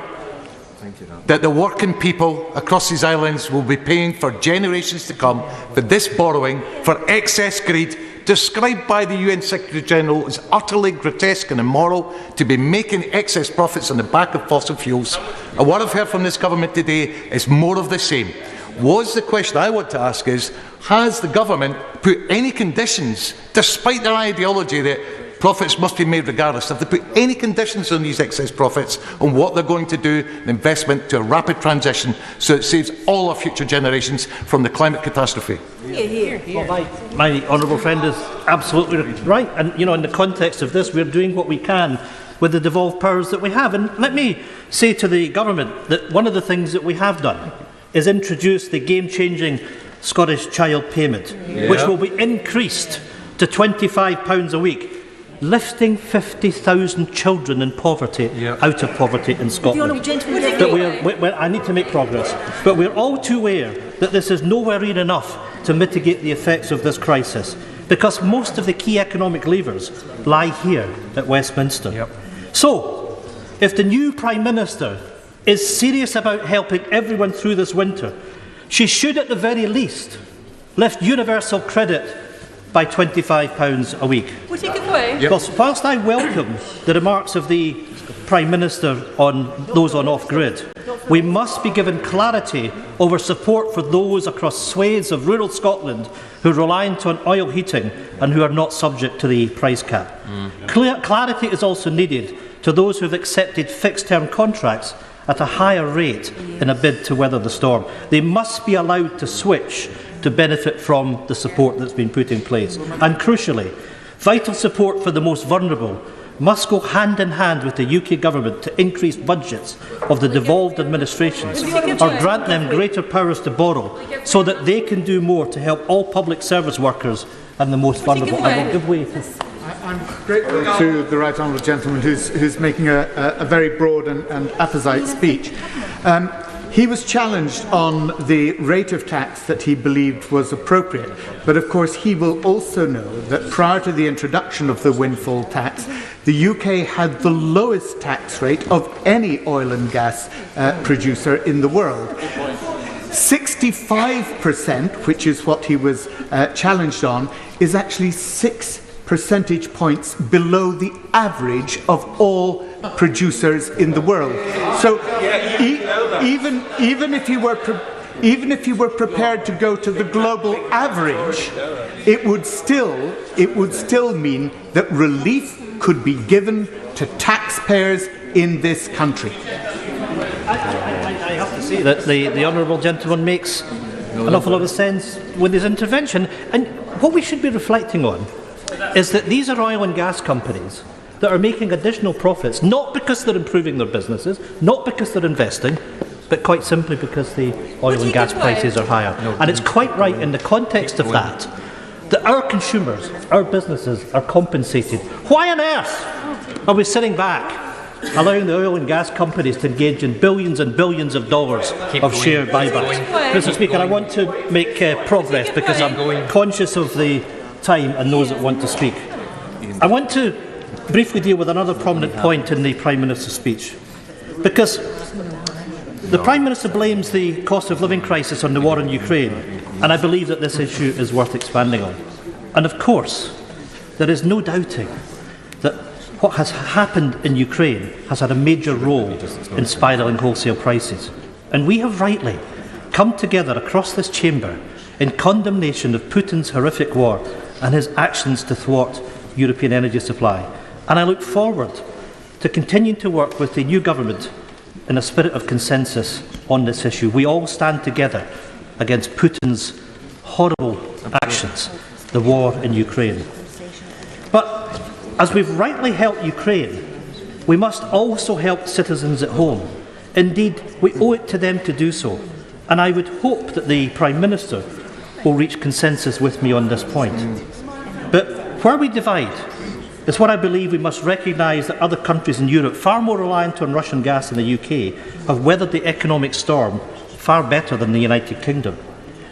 I: that the working people across these islands will be paying for generations to come for this borrowing, for excess greed, described by the UN Secretary-General as utterly grotesque and immoral, to be making excess profits on the back of fossil fuels. And what I've heard from this government today is more of the same. The question I want to ask is, has the government put any conditions, despite their ideology that profits must be made regardless, have they put any conditions on these excess profits on what they're going to do, an investment to a rapid transition so it saves all our future generations from the climate catastrophe?
E: Well, my honourable friend is absolutely right, and in the context of this, we're doing what we can with the devolved powers that we have. And let me say to the government that one of the things that we have done is introduce the game-changing Scottish Child Payment, which will be increased to £25 a week, lifting 50,000 children in poverty out of poverty in Scotland. I need to make progress, but we're all too aware that this is nowhere near enough to mitigate the effects of this crisis, because most of the key economic levers lie here at Westminster. So, if the new Prime Minister is serious about helping everyone through this winter, she should at the very least lift universal credit by £25 a week. Whilst I welcome the remarks of the Prime Minister on those on off-grid, we must be given clarity over support for those across swathes of rural Scotland who are reliant on oil heating and who are not subject to the price cap. Clarity is also needed to those who have accepted fixed-term contracts at a higher rate in a bid to weather the storm. They must be allowed to switch to benefit from the support that's been put in place. And crucially, vital support for the most vulnerable must go hand in hand with the UK Government to increase budgets of the devolved administrations or grant them greater powers to borrow so that they can do more to help all public service workers and the most vulnerable. I will give way to...
Q: I'm grateful to the right honourable gentleman who's making a very broad and apposite speech. He was challenged on the rate of tax that he believed was appropriate, but of course he will also know that prior to the introduction of the windfall tax, the UK had the lowest tax rate of any oil and gas producer in the world. 65%, which is what he was challenged on, is actually 6 percentage points below the average of all producers in the world. So even if you were prepared to go to the global average, it would still mean that relief could be given to taxpayers in this country.
E: I have to say that the honourable gentleman makes an awful lot of sense with his intervention, and what we should be reflecting on is that these are oil and gas companies that are making additional profits, not because they're improving their businesses, not because they're investing, but quite simply because the oil and gas prices are higher. And it's quite right in the context of that our consumers, our businesses are compensated. Why on earth are we sitting back allowing the oil and gas companies to engage in billions and billions of dollars of share buybacks? Mr. Speaker, I want to make progress because I'm conscious of the time and those that want to speak. I want to briefly deal with another prominent point in the Prime Minister's speech, because the Prime Minister blames the cost of living crisis on the war in Ukraine, and I believe that this issue is worth expanding on. And of course, there is no doubting that what has happened in Ukraine has had a major role in spiralling wholesale prices. And we have rightly come together across this chamber in condemnation of Putin's horrific war and his actions to thwart European energy supply. And I look forward to continuing to work with the new government in a spirit of consensus on this issue. We all stand together against Putin's horrible actions, the war in Ukraine. But as we've rightly helped Ukraine, we must also help citizens at home. Indeed, we owe it to them to do so. And I would hope that the Prime Minister will reach consensus with me on this point. But where we divide is what I believe we must recognise that other countries in Europe, far more reliant on Russian gas than the UK, have weathered the economic storm far better than the United Kingdom.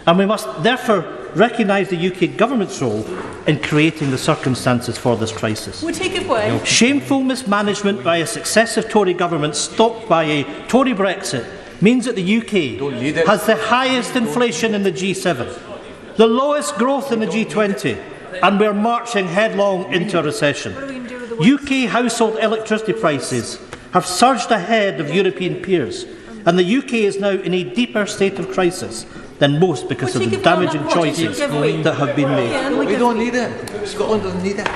E: And we must therefore recognise the UK government's role in creating the circumstances for this crisis.
M: We'll take it away.
E: Shameful mismanagement by a successive Tory government stopped by a Tory Brexit means that the UK has the highest inflation in the G7, the lowest growth in the G20, and we're marching headlong into a recession. UK household electricity prices have surged ahead of European peers, and the UK is now in a deeper state of crisis than most because of the damaging choices that have been made.
K: We don't need it. Scotland doesn't need it.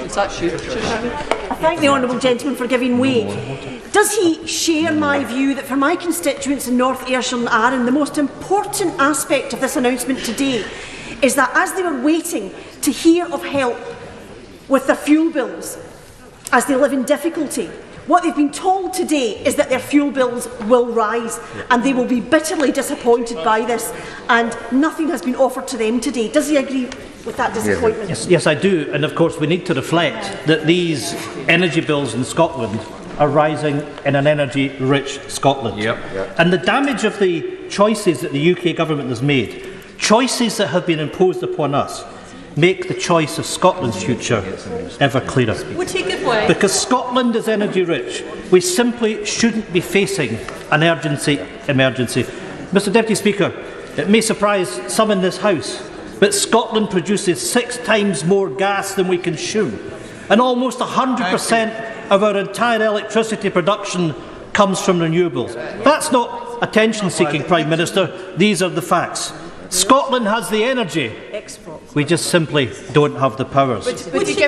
K: It's actually.
L: I thank the honourable gentleman for giving way. Does he share my view that for my constituents in North Ayrshire and Arran, the most important aspect of this announcement today is that as they were waiting to hear of help with their fuel bills as they live in difficulty, what they've been told today is that their fuel bills will rise and they will be bitterly disappointed by this, and nothing has been offered to them today. Does he agree with that disappointment?
E: Yes, I do. And of course we need to reflect that these energy bills in Scotland are rising in an energy-rich Scotland. And the damage of the choices that the UK government has made, choices that have been imposed upon us, make the choice of Scotland's future ever clearer.
M: We'll take it away.
E: Because Scotland is energy rich, we simply shouldn't be facing an emergency. Mr Deputy Speaker, it may surprise some in this House, but Scotland produces 6 times more gas than we consume, and almost 100% of our entire electricity production comes from renewables. That's not attention-seeking, Prime Minister. These are the facts. Scotland has the energy, we just simply don't have the powers.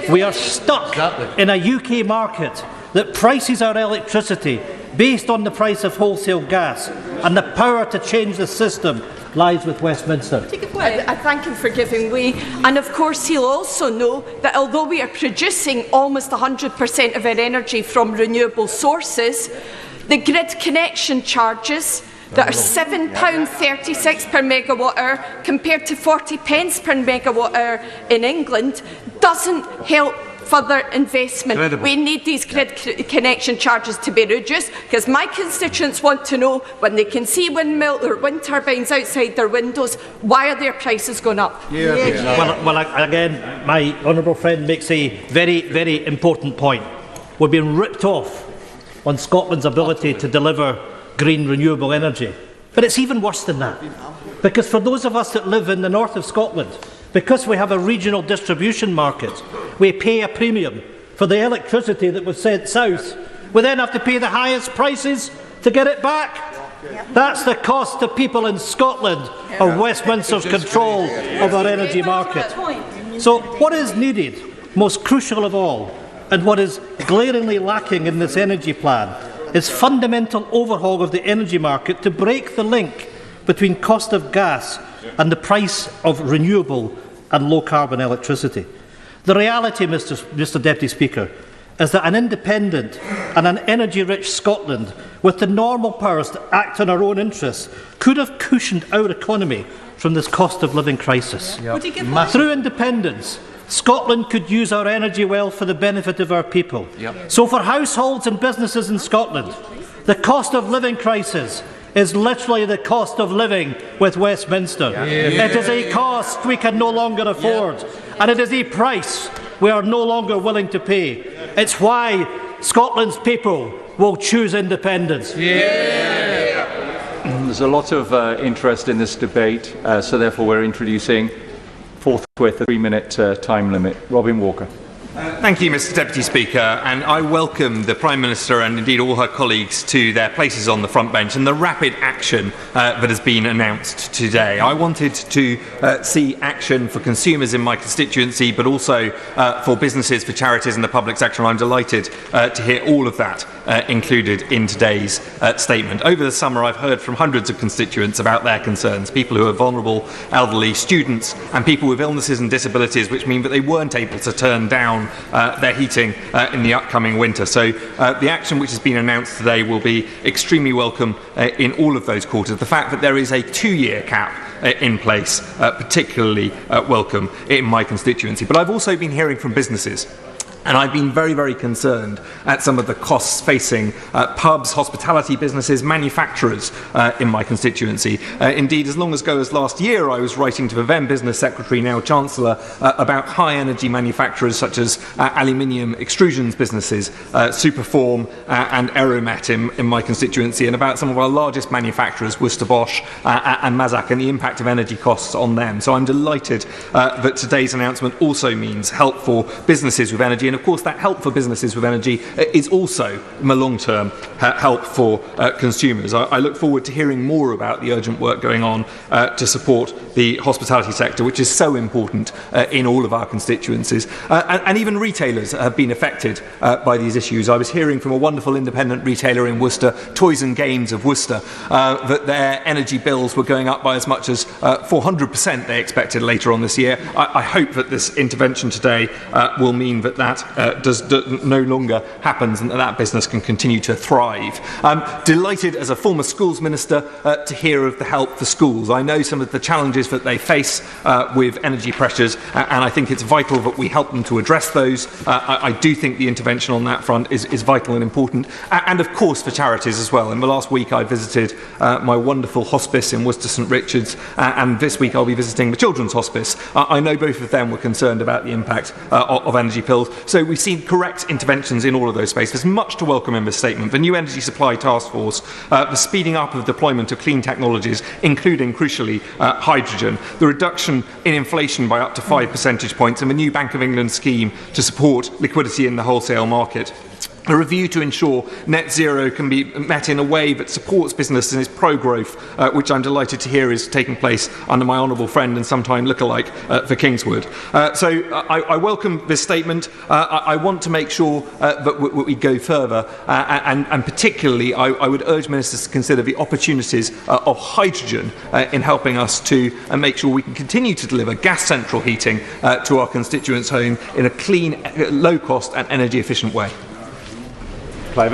E: We are stuck in a UK market that prices our electricity based on the price of wholesale gas, and the power to change the system lies with Westminster.
W: I thank him for giving way, and of course he'll also know that although we are producing almost 100% of our energy from renewable sources, the grid connection charges that are £7.36 per megawatt hour compared to 40 pence per megawatt hour in England doesn't help further investment. Incredible. We need these grid connection charges to be reduced, because my constituents want to know, when they can see windmill or wind turbines outside their windows, why are their prices going up?
E: Well, again, my honourable friend makes a very, very important point. We're being ripped off on Scotland's ability to deliver green renewable energy. But it's even worse than that, because for those of us that live in the north of Scotland, because we have a regional distribution market, we pay a premium for the electricity that was sent south. We then have to pay the highest prices to get it back. That's the cost to people in Scotland of Westminster's control of our energy market. So what is needed, most crucial of all, and what is glaringly lacking in this energy plan, is fundamental overhaul of the energy market to break the link between cost of gas and the price of renewable and low-carbon electricity. The reality, Mr Deputy Speaker, is that an independent and an energy-rich Scotland with the normal powers to act in our own interests could have cushioned our economy from this cost of living crisis. Through independence, Scotland could use our energy well for the benefit of our people. So for households and businesses in Scotland, the cost of living crisis is literally the cost of living with Westminster. It is a cost we can no longer afford, and it is a price we are no longer willing to pay. It's why Scotland's people will choose independence.
A: There's a lot of interest in this debate, so therefore we're introducing forthwith a 3-minute time limit. Robin Walker.
J: Thank you, Mr Deputy Speaker, and I welcome the Prime Minister and indeed all her colleagues to their places on the front bench and the rapid action that has been announced today. I wanted to see action for consumers in my constituency, but also for businesses, for charities and the public sector, and I'm delighted to hear all of that included in today's statement. Over the summer I've heard from hundreds of constituents about their concerns, people who are vulnerable, elderly, students and people with illnesses and disabilities, which mean that they weren't able to turn down their heating in the upcoming winter. So the action which has been announced today will be extremely welcome in all of those quarters. The fact that there is a 2-year cap in place, particularly welcome in my constituency. But I've also been hearing from businesses. And I've been very, very concerned at some of the costs facing pubs, hospitality businesses, manufacturers in my constituency. Indeed, as long ago as last year, I was writing to the then Business Secretary, now Chancellor, about high-energy manufacturers such as aluminium extrusions businesses, Superform and Aeromet in my constituency, and about some of our largest manufacturers, Worcester Bosch and Mazak, and the impact of energy costs on them. So I'm delighted that today's announcement also means help for businesses with energy. And of course, that help for businesses with energy is also, in the long term, help for consumers. I look forward to hearing more about the urgent work going on to support the hospitality sector, which is so important in all of our constituencies. And even retailers have been affected by these issues. I was hearing from a wonderful independent retailer in Worcester, Toys and Games of Worcester, that their energy bills were going up by as much as 400% they expected later on this year. I hope that this intervention today will mean that no longer happens and that business can continue to thrive. I'm delighted as a former schools minister to hear of the help for schools. I know some of the challenges that they face with energy pressures, and I think it's vital that we help them to address those. I do think the intervention on that front is vital and important, and of course for charities as well. In the last week I visited my wonderful hospice in Worcester St Richard's, and this week I'll be visiting the Children's Hospice. I know both of them were concerned about the impact of energy pills. So we've seen correct interventions in all of those spaces. There's much to welcome in this statement. The new Energy Supply Task Force, the speeding up of deployment of clean technologies, including, crucially, hydrogen, the reduction in inflation by up to 5 percentage points, and the new Bank of England scheme to support liquidity in the wholesale market. A review to ensure net zero can be met in a way that supports business and is pro-growth, which I'm delighted to hear is taking place under my honourable friend and sometime lookalike for Kingswood. So I welcome this statement. I want to make sure that we go further, and particularly I would urge ministers to consider the opportunities of hydrogen in helping us to make sure we can continue to deliver gas central heating to our constituents' home in a clean, low-cost and energy-efficient way.
R: Thank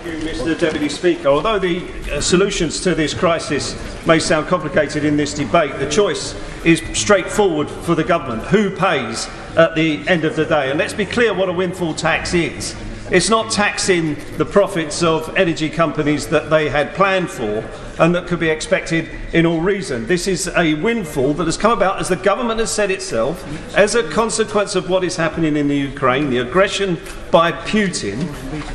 R: you, Mr Deputy Speaker. Although the solutions to this crisis may sound complicated in this debate, the choice is straightforward for the government. Who pays at the end of the day? And let's be clear what a windfall tax is. It's not taxing the profits of energy companies that they had planned for and that could be expected in all reason. This is a windfall that has come about, as the government has said itself, as a consequence of what is happening in the Ukraine, the aggression by Putin.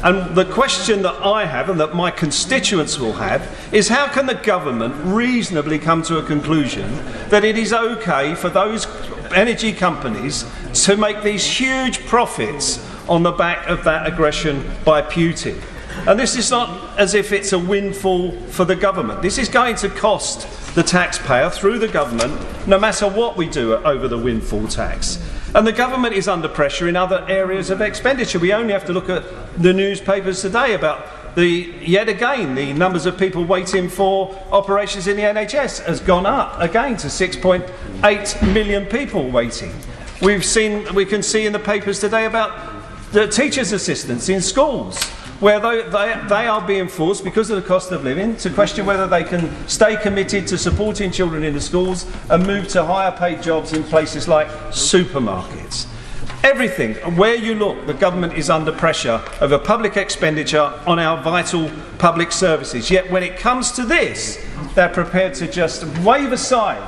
R: And the question that I have and that my constituents will have is, how can the government reasonably come to a conclusion that it is okay for those energy companies to make these huge profits on the back of that aggression by Putin? And this is not as if it's a windfall for the government. This is going to cost the taxpayer through the government, no matter what we do over the windfall tax. And the government is under pressure in other areas of expenditure. We only have to look at the newspapers today about yet again, the numbers of people waiting for operations in the NHS has gone up again to 6.8 million people waiting. We can see in the papers today about the teachers' assistants in schools, where they are being forced, because of the cost of living, to question whether they can stay committed to supporting children in the schools and move to higher paid jobs in places like supermarkets. Everything, where you look, the government is under pressure over public expenditure on our vital public services. Yet when it comes to this, they're prepared to just wave aside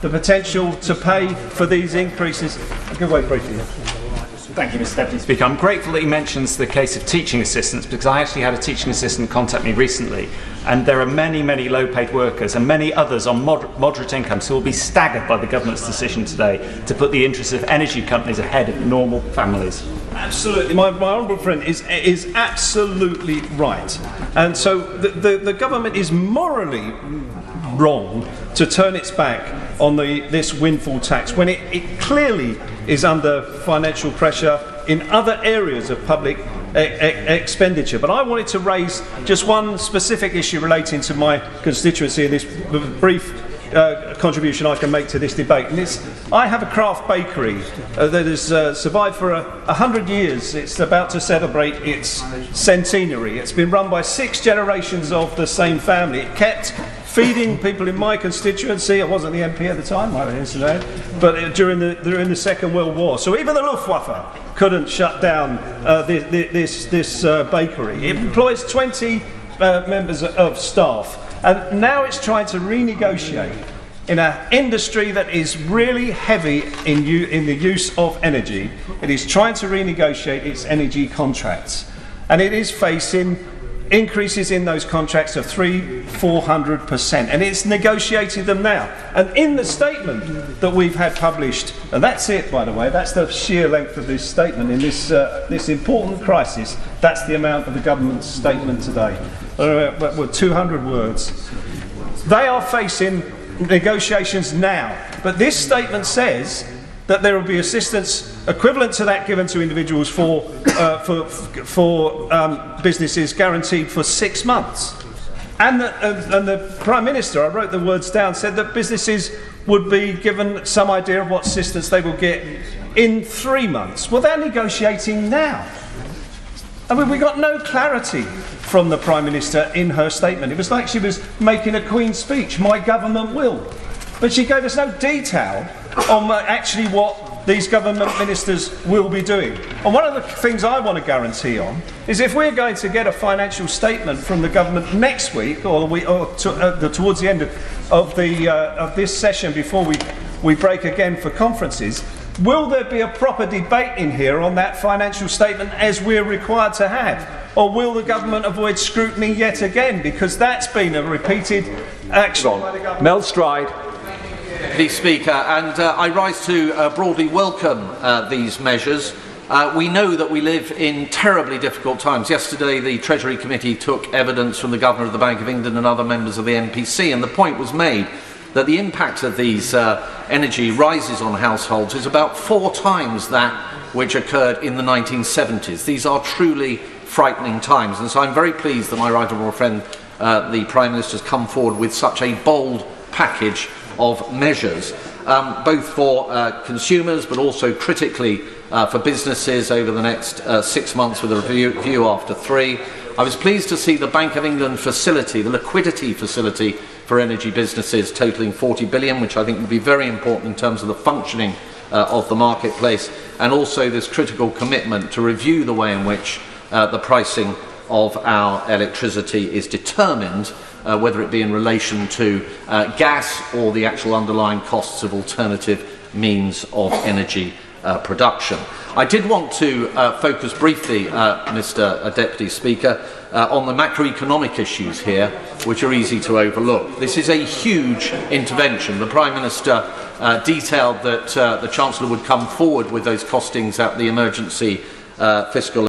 R: the potential to pay for these increases. I'll give way briefly.
N: Thank you, Mr Deputy Speaker. I'm grateful that he mentions the case of teaching assistants, because I actually had a teaching assistant contact me recently, and there are many, many low-paid workers and many others on moderate incomes who will be staggered by the government's decision today to put the interests of energy companies ahead of normal families.
R: Absolutely, my honourable friend is absolutely right, and so the government is morally wrong to turn its back on this windfall tax when it clearly is under financial pressure in other areas of public expenditure. But I wanted to raise just one specific issue relating to my constituency, and this brief contribution I can make to this debate. And I have a craft bakery that has survived for 100 years. It's about to celebrate its centenary. It's been run by 6 generations of the same family. It kept feeding people in my constituency. I wasn't the MP at the time, I was today, but during the Second World War. So even the Luftwaffe couldn't shut down this bakery. It employs 20 members of staff, and now it's trying to renegotiate in an industry that is really heavy in the use of energy. It is trying to renegotiate its energy contracts, and it is facing increases in those contracts of 300–400%, and it's negotiated them now. And in the statement that we've had published, and that's it, by the way, that's the sheer length of this statement in this important crisis. That's the amount of the government's statement today. 200 words. They are facing negotiations now, but this statement says that there will be assistance equivalent to that given to individuals for businesses guaranteed for 6 months. And the Prime Minister, I wrote the words down, said that businesses would be given some idea of what assistance they will get in 3 months. Well, they're negotiating now. I mean, we got no clarity from the Prime Minister in her statement. It was like she was making a Queen's speech, my government will. But she gave us no detail on actually what these government ministers will be doing. And one of the things I want to guarantee on is if we're going to get a financial statement from the government next week, or towards the end of this session before we break again for conferences, will there be a proper debate in here on that financial statement as we're required to have? Or will the government avoid scrutiny yet again? Because that's been a repeated action by the government.
A: Mel Stride.
S: The Speaker, and I rise to broadly welcome these measures. We know that we live in terribly difficult times. Yesterday the Treasury Committee took evidence from the Governor of the Bank of England and other members of the NPC, and the point was made that the impact of these energy rises on households is about 4 times that which occurred in the 1970s. These are truly frightening times, and so I'm very pleased that my right honourable friend, the Prime Minister, has come forward with such a bold package of measures, both for consumers but also critically for businesses over the next 6 months, with a review after 3. I was pleased to see the Bank of England facility, the liquidity facility for energy businesses, totalling 40 billion, which I think would be very important in terms of the functioning of the marketplace, and also this critical commitment to review the way in which the pricing of our electricity is determined, whether it be in relation to gas or the actual underlying costs of alternative means of energy production. I did want to focus briefly, Mr. Deputy Speaker, on the macroeconomic issues here, which are easy to overlook. This is a huge intervention. The Prime Minister detailed that the Chancellor would come forward with those costings at the emergency fiscal